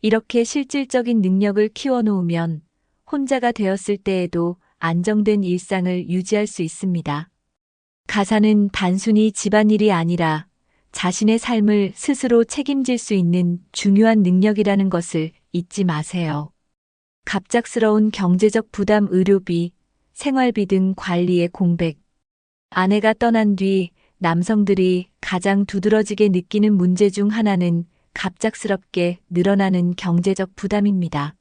이렇게 실질적인 능력을 키워놓으면 혼자가 되었을 때에도 안정된 일상을 유지할 수 있습니다. 가사는 단순히 집안일이 아니라 자신의 삶을 스스로 책임질 수 있는 중요한 능력이라는 것을 잊지 마세요. 갑작스러운 경제적 부담, 의료비, 생활비 등 관리의 공백. 아내가 떠난 뒤 남성들이 가장 두드러지게 느끼는 문제 중 하나는 갑작스럽게 늘어나는 경제적 부담입니다.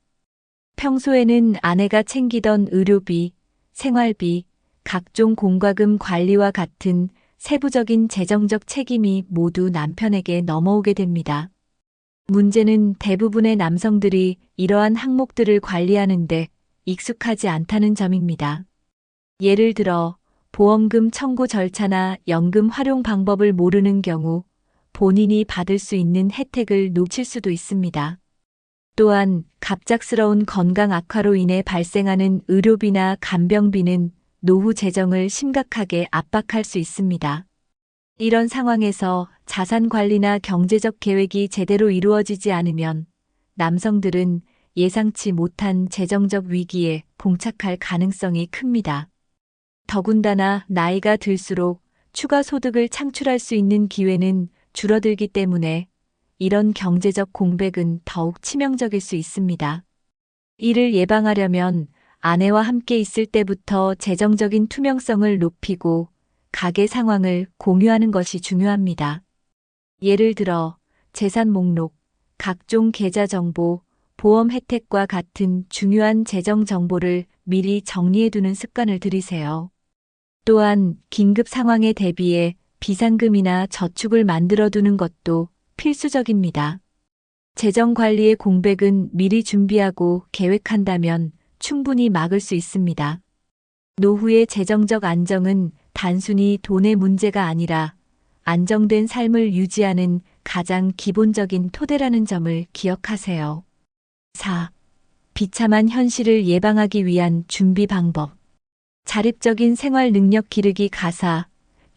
평소에는 아내가 챙기던 의료비, 생활비, 각종 공과금 관리와 같은 세부적인 재정적 책임이 모두 남편에게 넘어오게 됩니다. 문제는 대부분의 남성들이 이러한 항목들을 관리하는데 익숙하지 않다는 점입니다. 예를 들어 보험금 청구 절차나 연금 활용 방법을 모르는 경우 본인이 받을 수 있는 혜택을 놓칠 수도 있습니다. 또한 갑작스러운 건강 악화로 인해 발생하는 의료비나 간병비는 노후 재정을 심각하게 압박할 수 있습니다. 이런 상황에서 자산 관리나 경제적 계획이 제대로 이루어지지 않으면 남성들은 예상치 못한 재정적 위기에 봉착할 가능성이 큽니다. 더군다나 나이가 들수록 추가 소득을 창출할 수 있는 기회는 줄어들기 때문에 이런 경제적 공백은 더욱 치명적일 수 있습니다. 이를 예방하려면 아내와 함께 있을 때부터 재정적인 투명성을 높이고 가계 상황을 공유하는 것이 중요합니다. 예를 들어 재산 목록, 각종 계좌 정보, 보험 혜택과 같은 중요한 재정 정보를 미리 정리해두는 습관을 들이세요. 또한 긴급 상황에 대비해 비상금이나 저축을 만들어두는 것도 필수적입니다. 재정 관리의 공백은 미리 준비하고 계획한다면 충분히 막을 수 있습니다. 노후의 재정적 안정은 단순히 돈의 문제가 아니라 안정된 삶을 유지하는 가장 기본적인 토대라는 점을 기억하세요. 4. 비참한 현실을 예방하기 위한 준비 방법. 자립적인 생활 능력 기르기 가사,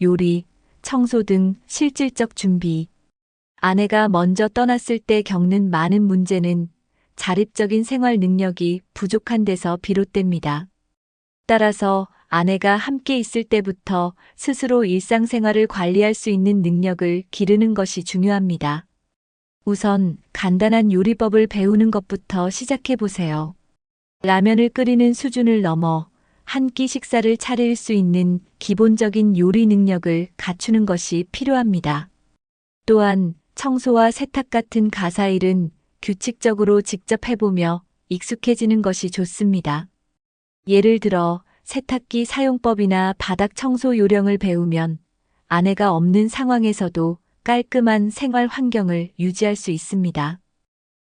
요리, 청소 등 실질적 준비. 아내가 먼저 떠났을 때 겪는 많은 문제는 자립적인 생활 능력이 부족한 데서 비롯됩니다. 따라서 아내가 함께 있을 때부터 스스로 일상생활을 관리할 수 있는 능력을 기르는 것이 중요합니다. 우선 간단한 요리법을 배우는 것부터 시작해 보세요. 라면을 끓이는 수준을 넘어 한 끼 식사를 차릴 수 있는 기본적인 요리 능력을 갖추는 것이 필요합니다. 또한 청소와 세탁 같은 가사일은 규칙적으로 직접 해보며 익숙해지는 것이 좋습니다. 예를 들어 세탁기 사용법이나 바닥 청소 요령을 배우면 아내가 없는 상황에서도 깔끔한 생활 환경을 유지할 수 있습니다.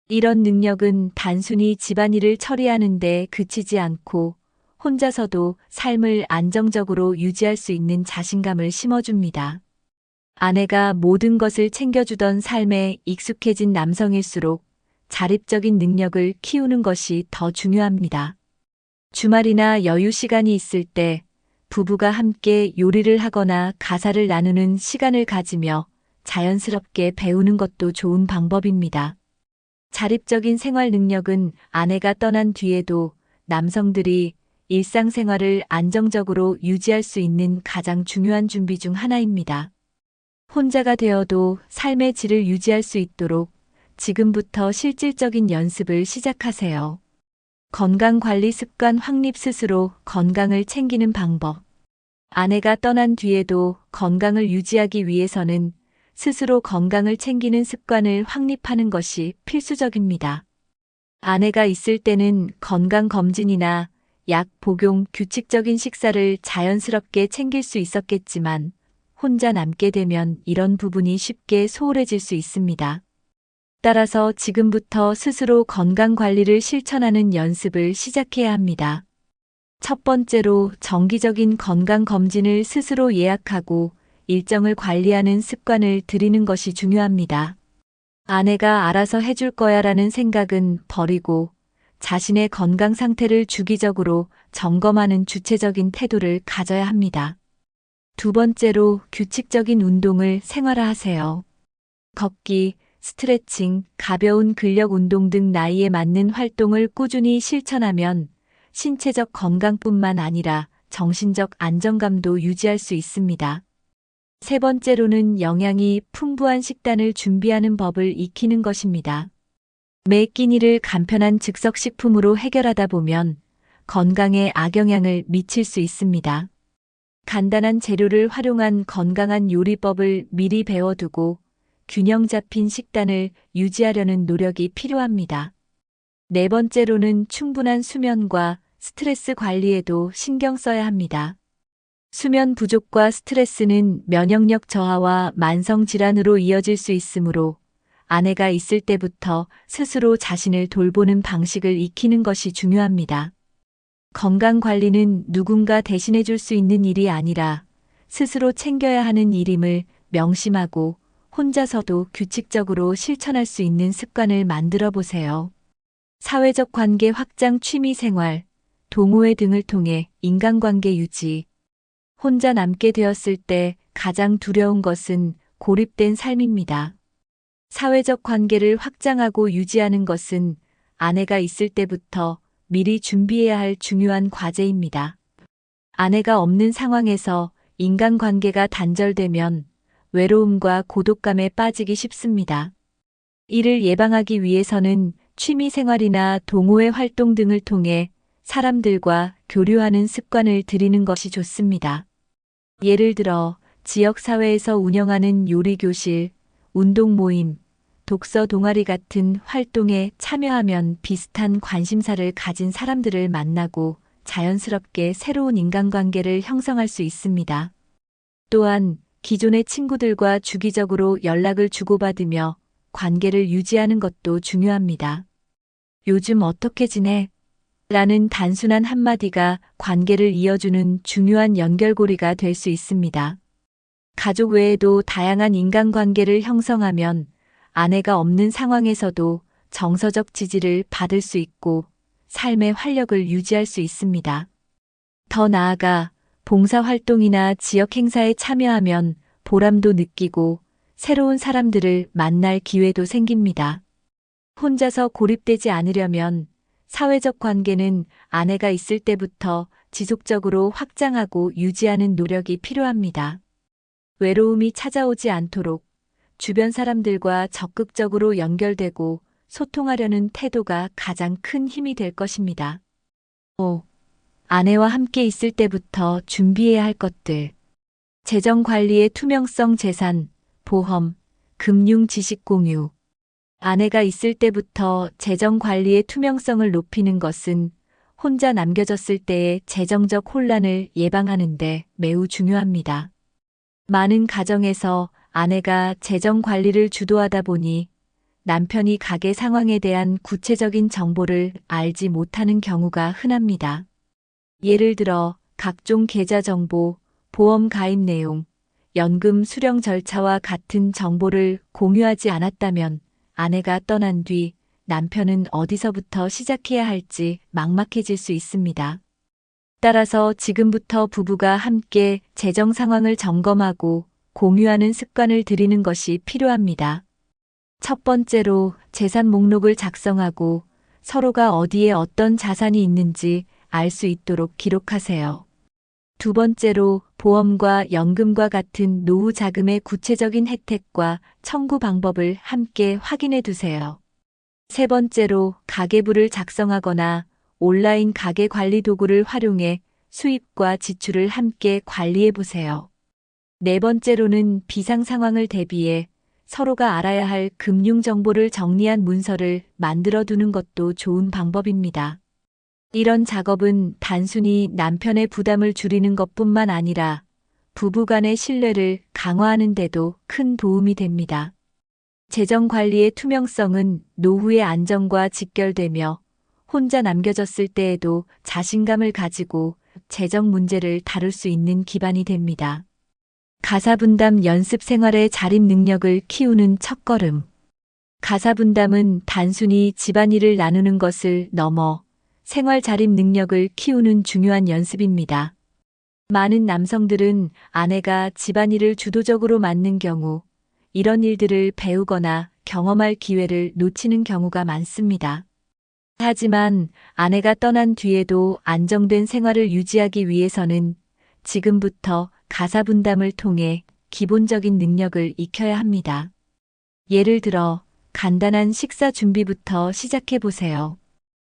이런 능력은 단순히 집안일을 처리하는 데 그치지 않고 혼자서도 삶을 안정적으로 유지할 수 있는 자신감을 심어줍니다. 아내가 모든 것을 챙겨주던 삶에 익숙해진 남성일수록 자립적인 능력을 키우는 것이 더 중요합니다. 주말이나 여유 시간이 있을 때 부부가 함께 요리를 하거나 가사를 나누는 시간을 가지며 자연스럽게 배우는 것도 좋은 방법입니다. 자립적인 생활 능력은 아내가 떠난 뒤에도 남성들이 일상생활을 안정적으로 유지할 수 있는 가장 중요한 준비 중 하나입니다. 혼자가 되어도 삶의 질을 유지할 수 있도록 지금부터 실질적인 연습을 시작하세요. 건강관리 습관 확립. 스스로 건강을 챙기는 방법. 아내가 떠난 뒤에도 건강을 유지하기 위해서는 스스로 건강을 챙기는 습관을 확립하는 것이 필수적입니다. 아내가 있을 때는 건강검진이나 약 복용, 규칙적인 식사를 자연스럽게 챙길 수 있었겠지만 혼자 남게 되면 이런 부분이 쉽게 소홀해질 수 있습니다. 따라서 지금부터 스스로 건강관리를 실천하는 연습을 시작해야 합니다. 첫 번째로 정기적인 건강검진을 스스로 예약하고 일정을 관리하는 습관을 들이는 것이 중요합니다. 아내가 알아서 해줄 거야라는 생각은 버리고 자신의 건강 상태를 주기적으로 점검하는 주체적인 태도를 가져야 합니다. 두 번째로 규칙적인 운동을 생활화하세요. 걷기, 스트레칭, 가벼운 근력 운동 등 나이에 맞는 활동을 꾸준히 실천하면 신체적 건강뿐만 아니라 정신적 안정감도 유지할 수 있습니다. 세 번째로는 영양이 풍부한 식단을 준비하는 법을 익히는 것입니다. 매 끼니를 간편한 즉석식품으로 해결하다 보면 건강에 악영향을 미칠 수 있습니다. 간단한 재료를 활용한 건강한 요리법을 미리 배워두고 균형 잡힌 식단을 유지하려는 노력이 필요합니다. 네 번째로는 충분한 수면과 스트레스 관리에도 신경 써야 합니다. 수면 부족과 스트레스는 면역력 저하와 만성 질환으로 이어질 수 있으므로 아내가 있을 때부터 스스로 자신을 돌보는 방식을 익히는 것이 중요합니다. 건강 관리는 누군가 대신해 줄 수 있는 일이 아니라 스스로 챙겨야 하는 일임을 명심하고 혼자서도 규칙적으로 실천할 수 있는 습관을 만들어 보세요. 사회적 관계 확장, 취미 생활, 동호회 등을 통해 인간관계 유지. 혼자 남게 되었을 때 가장 두려운 것은 고립된 삶입니다. 사회적 관계를 확장하고 유지하는 것은 아내가 있을 때부터 미리 준비해야 할 중요한 과제입니다. 아내가 없는 상황에서 인간관계가 단절되면 외로움과 고독감에 빠지기 쉽습니다. 이를 예방하기 위해서는 취미 생활이나 동호회 활동 등을 통해 사람들과 교류하는 습관을 들이는 것이 좋습니다. 예를 들어 지역사회에서 운영하는 요리교실, 운동 모임, 독서 동아리 같은 활동에 참여하면 비슷한 관심사를 가진 사람들을 만나고 자연스럽게 새로운 인간관계를 형성할 수 있습니다. 또한 기존의 친구들과 주기적으로 연락을 주고받으며 관계를 유지하는 것도 중요합니다. 요즘 어떻게 지내? 라는 단순한 한마디가 관계를 이어주는 중요한 연결고리가 될 수 있습니다. 가족 외에도 다양한 인간관계를 형성하면 아내가 없는 상황에서도 정서적 지지를 받을 수 있고 삶의 활력을 유지할 수 있습니다. 더 나아가 봉사활동이나 지역 행사에 참여하면 보람도 느끼고 새로운 사람들을 만날 기회도 생깁니다. 혼자서 고립되지 않으려면 사회적 관계는 아내가 있을 때부터 지속적으로 확장하고 유지하는 노력이 필요합니다. 외로움이 찾아오지 않도록 주변 사람들과 적극적으로 연결되고 소통하려는 태도가 가장 큰 힘이 될 것입니다. 5. 아내와 함께 있을 때부터 준비해야 할 것들. 재정 관리의 투명성, 재산, 보험, 금융 지식 공유. 아내가 있을 때부터 재정 관리의 투명성을 높이는 것은 혼자 남겨졌을 때의 재정적 혼란을 예방하는 데 매우 중요합니다. 많은 가정에서 아내가 재정 관리를 주도하다 보니 남편이 가계 상황에 대한 구체적인 정보를 알지 못하는 경우가 흔합니다. 예를 들어 각종 계좌 정보, 보험 가입 내용, 연금 수령 절차와 같은 정보를 공유하지 않았다면 아내가 떠난 뒤 남편은 어디서부터 시작해야 할지 막막해질 수 있습니다. 따라서 지금부터 부부가 함께 재정 상황을 점검하고 공유하는 습관을 들이는 것이 필요합니다. 첫 번째로 재산 목록을 작성하고 서로가 어디에 어떤 자산이 있는지 알 수 있도록 기록하세요. 두 번째로 보험과 연금과 같은 노후 자금의 구체적인 혜택과 청구 방법을 함께 확인해 두세요. 세 번째로 가계부를 작성하거나 온라인 가계 관리 도구를 활용해 수입과 지출을 함께 관리해 보세요. 네 번째로는 비상 상황을 대비해 서로가 알아야 할 금융 정보를 정리한 문서를 만들어 두는 것도 좋은 방법입니다. 이런 작업은 단순히 남편의 부담을 줄이는 것뿐만 아니라 부부 간의 신뢰를 강화하는 데도 큰 도움이 됩니다. 재정 관리의 투명성은 노후의 안정과 직결되며 혼자 남겨졌을 때에도 자신감을 가지고 재정 문제를 다룰 수 있는 기반이 됩니다. 가사분담 연습 생활의 자립 능력을 키우는 첫걸음. 가사분담은 단순히 집안일을 나누는 것을 넘어 생활 자립 능력을 키우는 중요한 연습입니다. 많은 남성들은 아내가 집안일을 주도적으로 맡는 경우 이런 일들을 배우거나 경험할 기회를 놓치는 경우가 많습니다. 하지만 아내가 떠난 뒤에도 안정된 생활을 유지하기 위해서는 지금부터 가사분담을 통해 기본적인 능력을 익혀야 합니다. 예를 들어 간단한 식사 준비부터 시작해 보세요.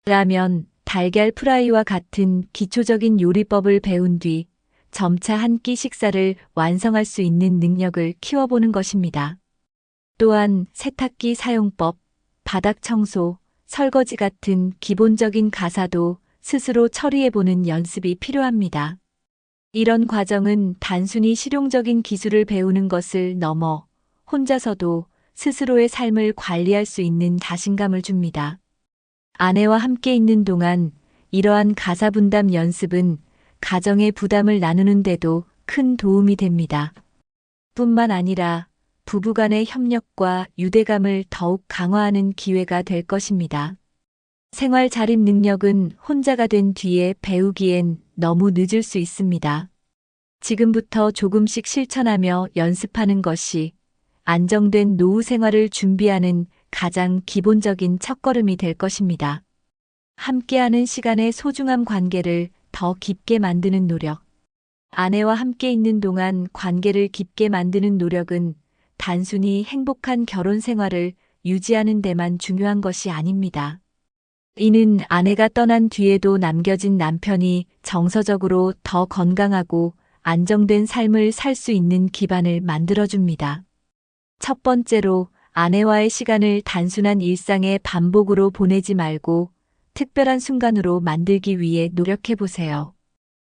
라면, 달걀 프라이와 같은 기초적인 요리법을 배운 뒤 점차 한 끼 식사를 완성할 수 있는 능력을 키워보는 것입니다. 또한 세탁기 사용법, 바닥 청소, 설거지 같은 기본적인 가사도 스스로 처리해보는 연습이 필요합니다. 이런 과정은 단순히 실용적인 기술을 배우는 것을 넘어 혼자서도 스스로의 삶을 관리할 수 있는 자신감을 줍니다. 아내와 함께 있는 동안 이러한 가사 분담 연습은 가정의 부담을 나누는 데도 큰 도움이 됩니다. 뿐만 아니라 부부간의 협력과 유대감을 더욱 강화하는 기회가 될 것입니다. 생활 자립 능력은 혼자가 된 뒤에 배우기엔 너무 늦을 수 있습니다. 지금부터 조금씩 실천하며 연습하는 것이 안정된 노후 생활을 준비하는 가장 기본적인 첫걸음이 될 것입니다. 함께하는 시간의 소중함, 관계를 더 깊게 만드는 노력. 아내와 함께 있는 동안 관계를 깊게 만드는 노력은 단순히 행복한 결혼 생활을 유지하는 데만 중요한 것이 아닙니다. 이는 아내가 떠난 뒤에도 남겨진 남편이 정서적으로 더 건강하고 안정된 삶을 살 수 있는 기반을 만들어줍니다. 첫 번째로, 아내와의 시간을 단순한 일상의 반복으로 보내지 말고 특별한 순간으로 만들기 위해 노력해 보세요.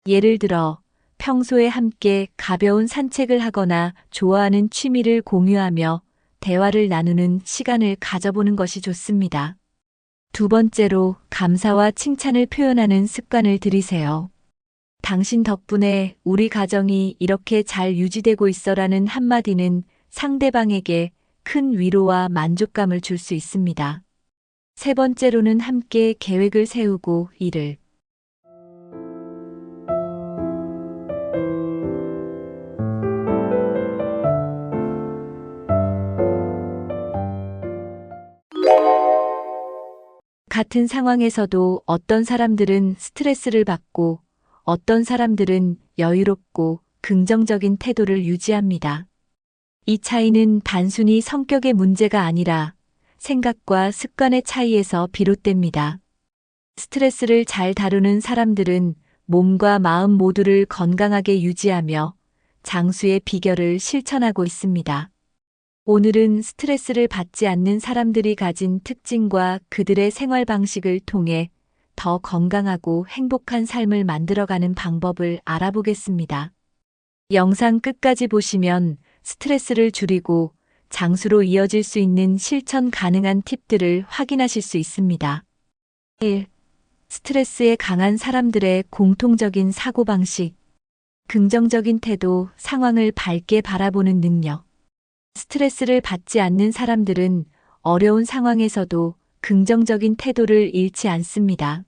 예를 들어, 평소에 함께 가벼운 산책을 하거나 좋아하는 취미를 공유하며 대화를 나누는 시간을 가져보는 것이 좋습니다. 두 번째로, 감사와 칭찬을 표현하는 습관을 들이세요. 당신 덕분에 우리 가정이 이렇게 잘 유지되고 있어라는 한마디는 상대방에게 큰 위로와 만족감을 줄 수 있습니다. 세 번째로는 함께 계획을 세우고 이를 같은 상황에서도 어떤 사람들은 스트레스를 받고 어떤 사람들은 여유롭고 긍정적인 태도를 유지합니다. 이 차이는 단순히 성격의 문제가 아니라 생각과 습관의 차이에서 비롯됩니다. 스트레스를 잘 다루는 사람들은 몸과 마음 모두를 건강하게 유지하며 장수의 비결을 실천하고 있습니다. 오늘은 스트레스를 받지 않는 사람들이 가진 특징과 그들의 생활 방식을 통해 더 건강하고 행복한 삶을 만들어가는 방법을 알아보겠습니다. 영상 끝까지 보시면 스트레스를 줄이고 장수로 이어질 수 있는 실천 가능한 팁들을 확인하실 수 있습니다. 1. 스트레스에 강한 사람들의 공통적인 사고방식. 긍정적인 태도, 상황을 밝게 바라보는 능력. 스트레스를 받지 않는 사람들은 어려운 상황에서도 긍정적인 태도를 잃지 않습니다.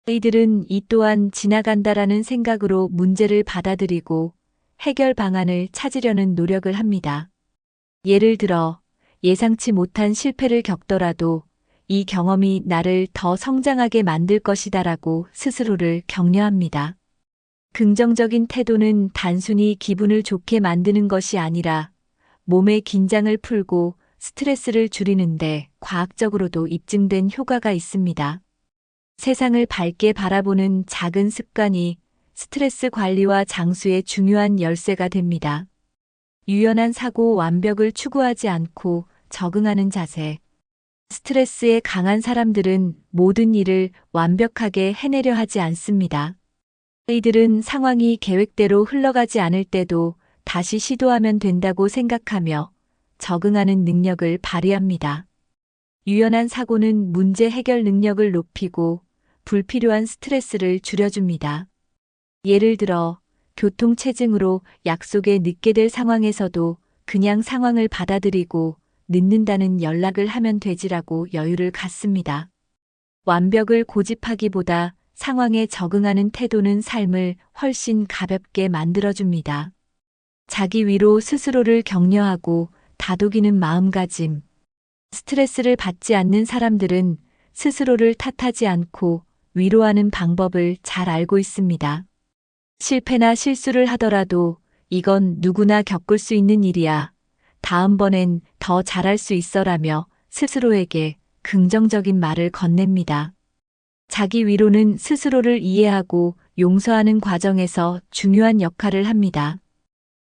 이들은 이 또한 지나간다라는 생각으로 문제를 받아들이고 해결 방안을 찾으려는 노력을 합니다. 예를 들어, 예상치 못한 실패를 겪더라도 이 경험이 나를 더 성장하게 만들 것이다라고 스스로를 격려합니다. 긍정적인 태도는 단순히 기분을 좋게 만드는 것이 아니라 몸의 긴장을 풀고 스트레스를 줄이는데 과학적으로도 입증된 효과가 있습니다. 세상을 밝게 바라보는 작은 습관이 스트레스 관리와 장수의 중요한 열쇠가 됩니다. 유연한 사고, 완벽을 추구하지 않고 적응하는 자세. 스트레스에 강한 사람들은 모든 일을 완벽하게 해내려 하지 않습니다. 이들은 상황이 계획대로 흘러가지 않을 때도 다시 시도하면 된다고 생각하며 적응하는 능력을 발휘합니다. 유연한 사고는 문제 해결 능력을 높이고 불필요한 스트레스를 줄여줍니다. 예를 들어, 교통체증으로 약속에 늦게 될 상황에서도 그냥 상황을 받아들이고 늦는다는 연락을 하면 되지라고 여유를 갖습니다. 완벽을 고집하기보다 상황에 적응하는 태도는 삶을 훨씬 가볍게 만들어줍니다. 자기 위로 스스로를 격려하고 다독이는 마음가짐. 스트레스를 받지 않는 사람들은 스스로를 탓하지 않고 위로하는 방법을 잘 알고 있습니다. 실패나 실수를 하더라도 이건 누구나 겪을 수 있는 일이야. 다음번엔 더 잘할 수 있어라며 스스로에게 긍정적인 말을 건넵니다. 자기 위로는 스스로를 이해하고 용서하는 과정에서 중요한 역할을 합니다.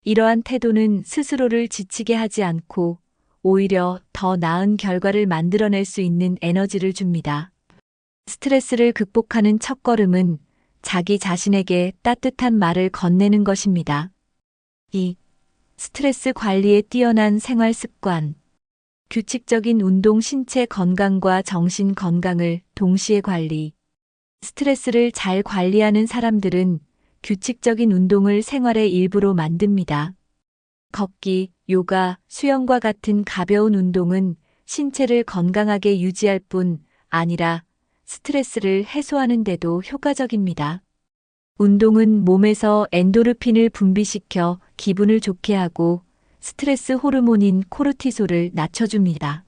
이러한 태도는 스스로를 지치게 하지 않고 오히려 더 나은 결과를 만들어낼 수 있는 에너지를 줍니다. 스트레스를 극복하는 첫걸음은 자기 자신에게 따뜻한 말을 건네는 것입니다. 2. 스트레스 관리에 뛰어난 생활 습관. 규칙적인 운동, 신체 건강과 정신 건강을 동시에 관리. 스트레스를 잘 관리하는 사람들은 규칙적인 운동을 생활의 일부로 만듭니다. 걷기, 요가, 수영과 같은 가벼운 운동은 신체를 건강하게 유지할 뿐 아니라 스트레스를 해소하는 데도 효과적입니다. 운동은 몸에서 엔도르핀을 분비시켜 기분을 좋게 하고 스트레스 호르몬인 코르티솔을 낮춰줍니다.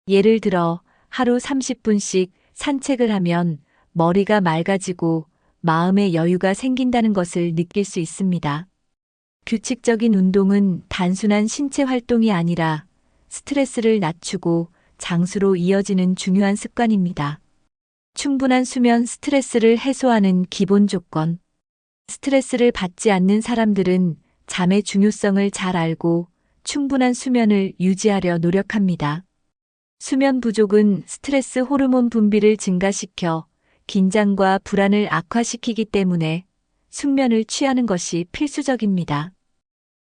예를 들어 하루 30분씩 산책을 하면 머리가 맑아지고 마음의 여유가 생긴다는 것을 느낄 수 있습니다. 규칙적인 운동은 단순한 신체 활동이 아니라 스트레스를 낮추고 장수로 이어지는 중요한 습관입니다. 충분한 수면, 스트레스를 해소하는 기본 조건. 스트레스를 받지 않는 사람들은 잠의 중요성을 잘 알고 충분한 수면을 유지하려 노력합니다. 수면 부족은 스트레스 호르몬 분비를 증가시켜 긴장과 불안을 악화시키기 때문에 숙면을 취하는 것이 필수적입니다.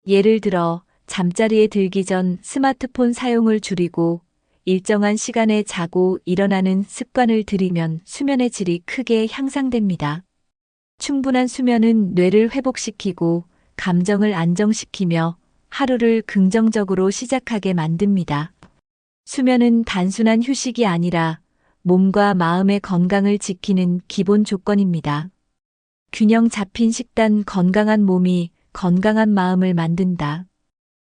예를 들어 잠자리에 들기 전 스마트폰 사용을 줄이고 일정한 시간에 자고 일어나는 습관을 들이면 수면의 질이 크게 향상됩니다. 충분한 수면은 뇌를 회복시키고 감정을 안정시키며 하루를 긍정적으로 시작하게 만듭니다. 수면은 단순한 휴식이 아니라 몸과 마음의 건강을 지키는 기본 조건입니다. 균형 잡힌 식단, 건강한 몸이 건강한 마음을 만든다.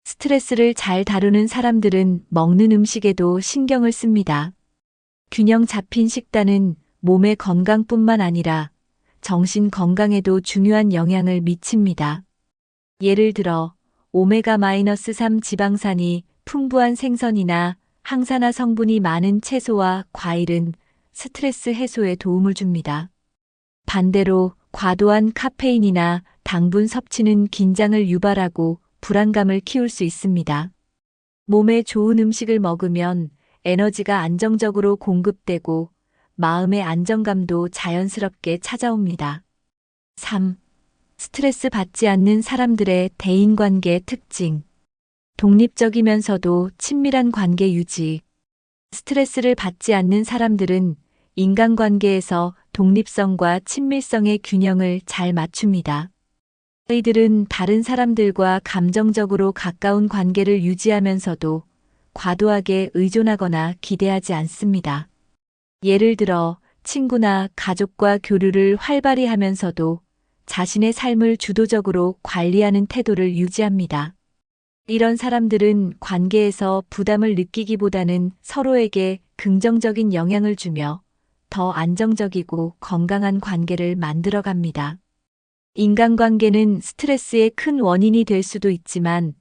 스트레스를 잘 다루는 사람들은 먹는 음식에도 신경을 씁니다. 균형 잡힌 식단은 몸의 건강뿐만 아니라 정신 건강에도 중요한 영향을 미칩니다. 예를 들어 오메가-3 지방산이 풍부한 생선이나 항산화 성분이 많은 채소와 과일은 스트레스 해소에 도움을 줍니다. 반대로 과도한 카페인이나 당분 섭취는 긴장을 유발하고 불안감을 키울 수 있습니다. 몸에 좋은 음식을 먹으면 에너지가 안정적으로 공급되고 마음의 안정감도 자연스럽게 찾아옵니다. 3. 스트레스 받지 않는 사람들의 대인관계 특징. 독립적이면서도 친밀한 관계 유지. 스트레스를 받지 않는 사람들은 인간관계에서 독립성과 친밀성의 균형을 잘 맞춥니다. 이들은 다른 사람들과 감정적으로 가까운 관계를 유지하면서도 과도하게 의존하거나 기대하지 않습니다. 예를 들어 친구나 가족과 교류를 활발히 하면서도 자신의 삶을 주도적으로 관리하는 태도를 유지합니다. 이런 사람들은 관계에서 부담을 느끼기보다는 서로에게 긍정적인 영향을 주며 더 안정적이고 건강한 관계를 만들어갑니다. 인간관계는 스트레스의 큰 원인이 될 수도 있지만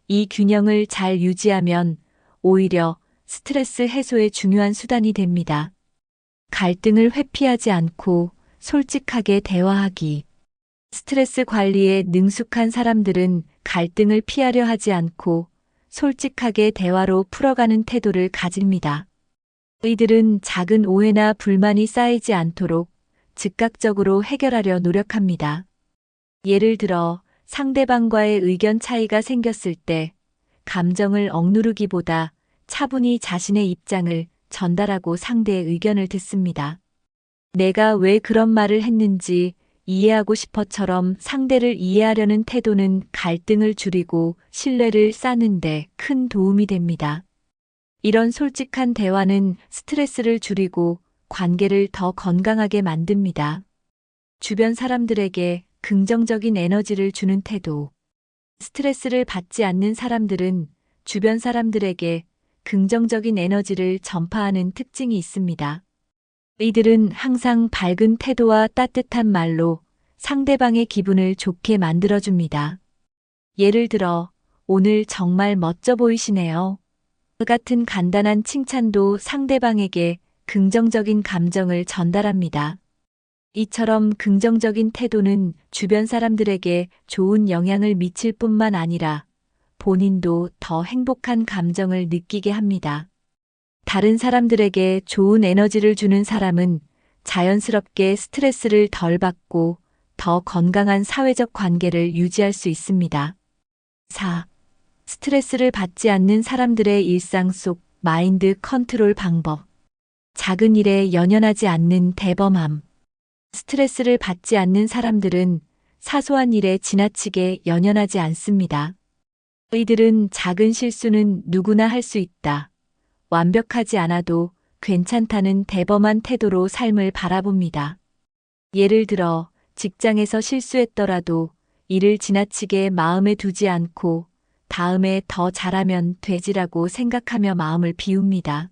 이 균형을 잘 유지하면 오히려 스트레스 해소의 중요한 수단이 됩니다. 갈등을 회피하지 않고 솔직하게 대화하기. 스트레스 관리에 능숙한 사람들은 갈등을 피하려 하지 않고 솔직하게 대화로 풀어가는 태도를 가집니다. 이들은 작은 오해나 불만이 쌓이지 않도록 즉각적으로 해결하려 노력합니다. 예를 들어 상대방과의 의견 차이가 생겼을 때 감정을 억누르기보다 차분히 자신의 입장을 전달하고 상대의 의견을 듣습니다. 내가 왜 그런 말을 했는지 이해하고 싶어처럼 상대를 이해하려는 태도는 갈등을 줄이고 신뢰를 쌓는 데 큰 도움이 됩니다. 이런 솔직한 대화는 스트레스를 줄이고 관계를 더 건강하게 만듭니다. 주변 사람들에게 긍정적인 에너지를 주는 태도. 스트레스를 받지 않는 사람들은 주변 사람들에게 긍정적인 에너지를 전파하는 특징이 있습니다. 이들은 항상 밝은 태도와 따뜻한 말로 상대방의 기분을 좋게 만들어줍니다. 예를 들어, 오늘 정말 멋져 보이시네요. 같은 간단한 칭찬도 상대방에게 긍정적인 감정을 전달합니다. 이처럼 긍정적인 태도는 주변 사람들에게 좋은 영향을 미칠 뿐만 아니라 본인도 더 행복한 감정을 느끼게 합니다. 다른 사람들에게 좋은 에너지를 주는 사람은 자연스럽게 스트레스를 덜 받고 더 건강한 사회적 관계를 유지할 수 있습니다. 4. 스트레스를 받지 않는 사람들의 일상 속 마인드 컨트롤 방법. 작은 일에 연연하지 않는 대범함. 스트레스를 받지 않는 사람들은 사소한 일에 지나치게 연연하지 않습니다. 이들은 작은 실수는 누구나 할 수 있다. 완벽하지 않아도 괜찮다는 대범한 태도로 삶을 바라봅니다. 예를 들어 직장에서 실수했더라도 이를 지나치게 마음에 두지 않고 다음에 더 잘하면 되지라고 생각하며 마음을 비웁니다.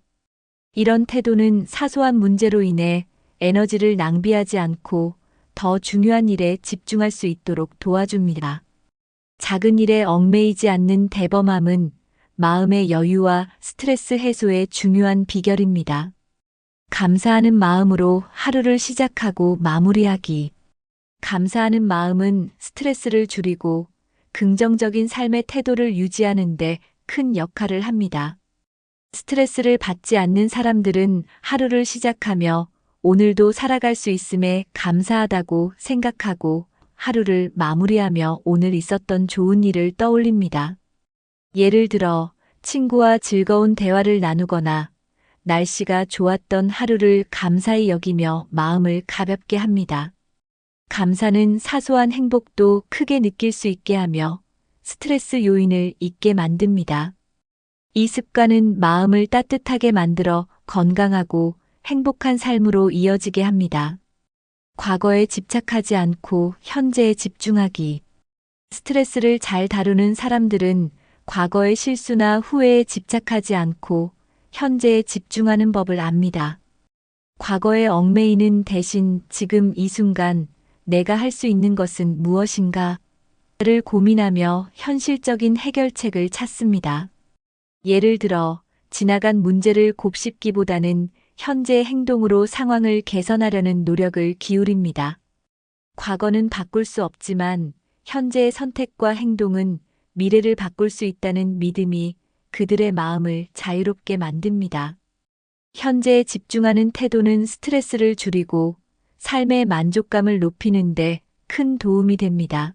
이런 태도는 사소한 문제로 인해 에너지를 낭비하지 않고 더 중요한 일에 집중할 수 있도록 도와줍니다. 작은 일에 얽매이지 않는 대범함은 마음의 여유와 스트레스 해소의 중요한 비결입니다. 감사하는 마음으로 하루를 시작하고 마무리하기. 감사하는 마음은 스트레스를 줄이고 긍정적인 삶의 태도를 유지하는 데 큰 역할을 합니다. 스트레스를 받지 않는 사람들은 하루를 시작하며 오늘도 살아갈 수 있음에 감사하다고 생각하고 하루를 마무리하며 오늘 있었던 좋은 일을 떠올립니다. 예를 들어 친구와 즐거운 대화를 나누거나 날씨가 좋았던 하루를 감사히 여기며 마음을 가볍게 합니다. 감사는 사소한 행복도 크게 느낄 수 있게 하며 스트레스 요인을 잊게 만듭니다. 이 습관은 마음을 따뜻하게 만들어 건강하고 행복한 삶으로 이어지게 합니다. 과거에 집착하지 않고 현재에 집중하기. 스트레스를 잘 다루는 사람들은 과거의 실수나 후회에 집착하지 않고 현재에 집중하는 법을 압니다. 과거에 얽매이는 대신 지금 이 순간 내가 할 수 있는 것은 무엇인가? 를 고민하며 현실적인 해결책을 찾습니다. 예를 들어 지나간 문제를 곱씹기보다는 현재 행동으로 상황을 개선하려는 노력을 기울입니다. 과거는 바꿀 수 없지만 현재의 선택과 행동은 미래를 바꿀 수 있다는 믿음이 그들의 마음을 자유롭게 만듭니다. 현재에 집중하는 태도는 스트레스를 줄이고 삶의 만족감을 높이는 데 큰 도움이 됩니다.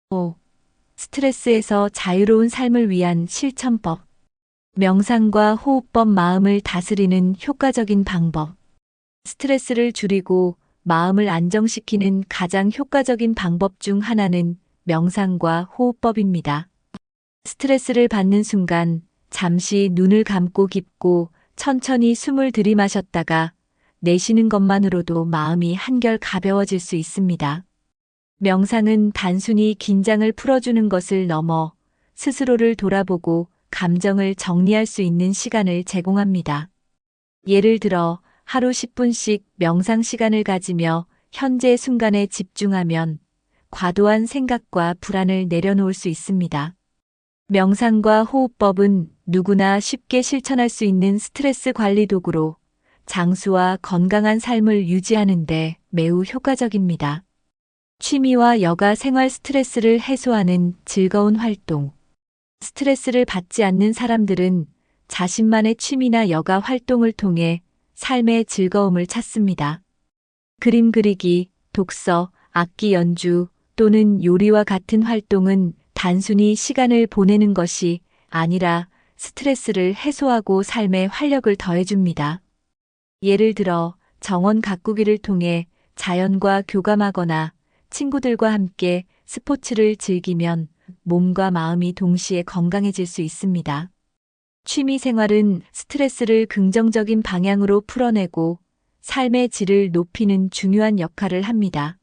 5. 스트레스에서 자유로운 삶을 위한 실천법. 명상과 호흡법. 마음을 다스리는 효과적인 방법. 스트레스를 줄이고 마음을 안정시키는 가장 효과적인 방법 중 하나는 명상과 호흡법입니다. 스트레스를 받는 순간 잠시 눈을 감고 깊고 천천히 숨을 들이마셨다가 내쉬는 것만으로도 마음이 한결 가벼워질 수 있습니다. 명상은 단순히 긴장을 풀어주는 것을 넘어 스스로를 돌아보고 감정을 정리할 수 있는 시간을 제공합니다. 예를 들어 하루 10분씩 명상 시간을 가지며 현재 순간에 집중하면 과도한 생각과 불안을 내려놓을 수 있습니다. 명상과 호흡법은 누구나 쉽게 실천할 수 있는 스트레스 관리 도구로 장수와 건강한 삶을 유지하는 데 매우 효과적입니다. 취미와 여가 생활. 스트레스를 해소하는 즐거운 활동. 스트레스를 받지 않는 사람들은 자신만의 취미나 여가 활동을 통해 삶의 즐거움을 찾습니다. 그림 그리기, 독서, 악기 연주 또는 요리와 같은 활동은 단순히 시간을 보내는 것이 아니라 스트레스를 해소하고 삶에 활력을 더해줍니다. 예를 들어 정원 가꾸기를 통해 자연과 교감하거나 친구들과 함께 스포츠를 즐기면 몸과 마음이 동시에 건강해질 수 있습니다. 취미 생활은 스트레스를 긍정적인 방향으로 풀어내고 삶의 질을 높이는 중요한 역할을 합니다.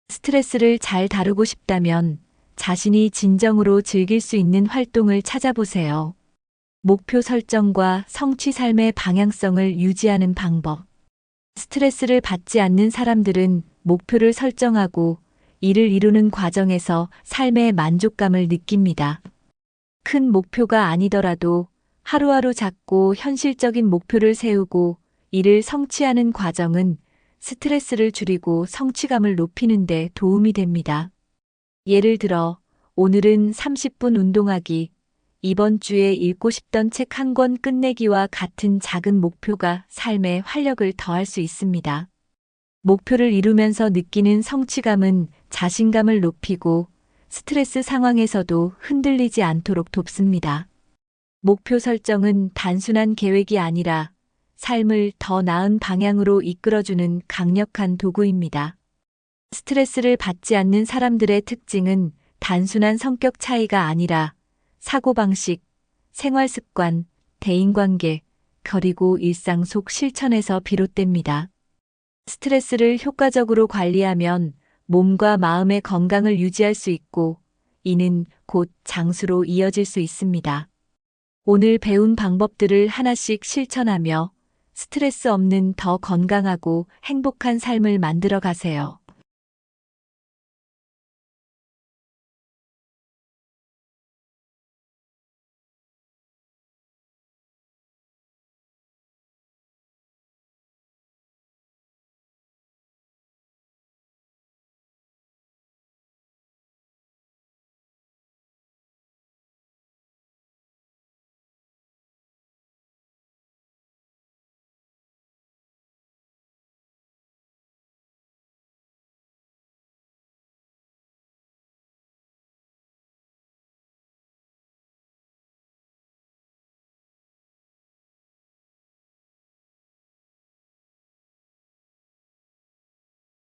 스트레스를 잘 다루고 싶다면 자신이 진정으로 즐길 수 있는 활동을 찾아보세요. 목표 설정과 성취. 삶의 방향성을 유지하는 방법. 스트레스를 받지 않는 사람들은 목표를 설정하고 이를 이루는 과정에서 삶의 만족감을 느낍니다. 큰 목표가 아니더라도 하루하루 작고 현실적인 목표를 세우고 이를 성취하는 과정은 스트레스를 줄이고 성취감을 높이는 데 도움이 됩니다. 예를 들어 오늘은 30분 운동하기, 이번 주에 읽고 싶던 책 한 권 끝내기와 같은 작은 목표가 삶에 활력을 더할 수 있습니다. 목표를 이루면서 느끼는 성취감은 자신감을 높이고 스트레스 상황에서도 흔들리지 않도록 돕습니다. 목표 설정은 단순한 계획이 아니라 삶을 더 나은 방향으로 이끌어주는 강력한 도구입니다. 스트레스를 받지 않는 사람들의 특징은 단순한 성격 차이가 아니라 사고방식, 생활습관, 대인관계, 그리고 일상 속 실천에서 비롯됩니다. 스트레스를 효과적으로 관리하면 몸과 마음의 건강을 유지할 수 있고, 이는 곧 장수로 이어질 수 있습니다. 오늘 배운 방법들을 하나씩 실천하며 스트레스 없는 더 건강하고 행복한 삶을 만들어 가세요.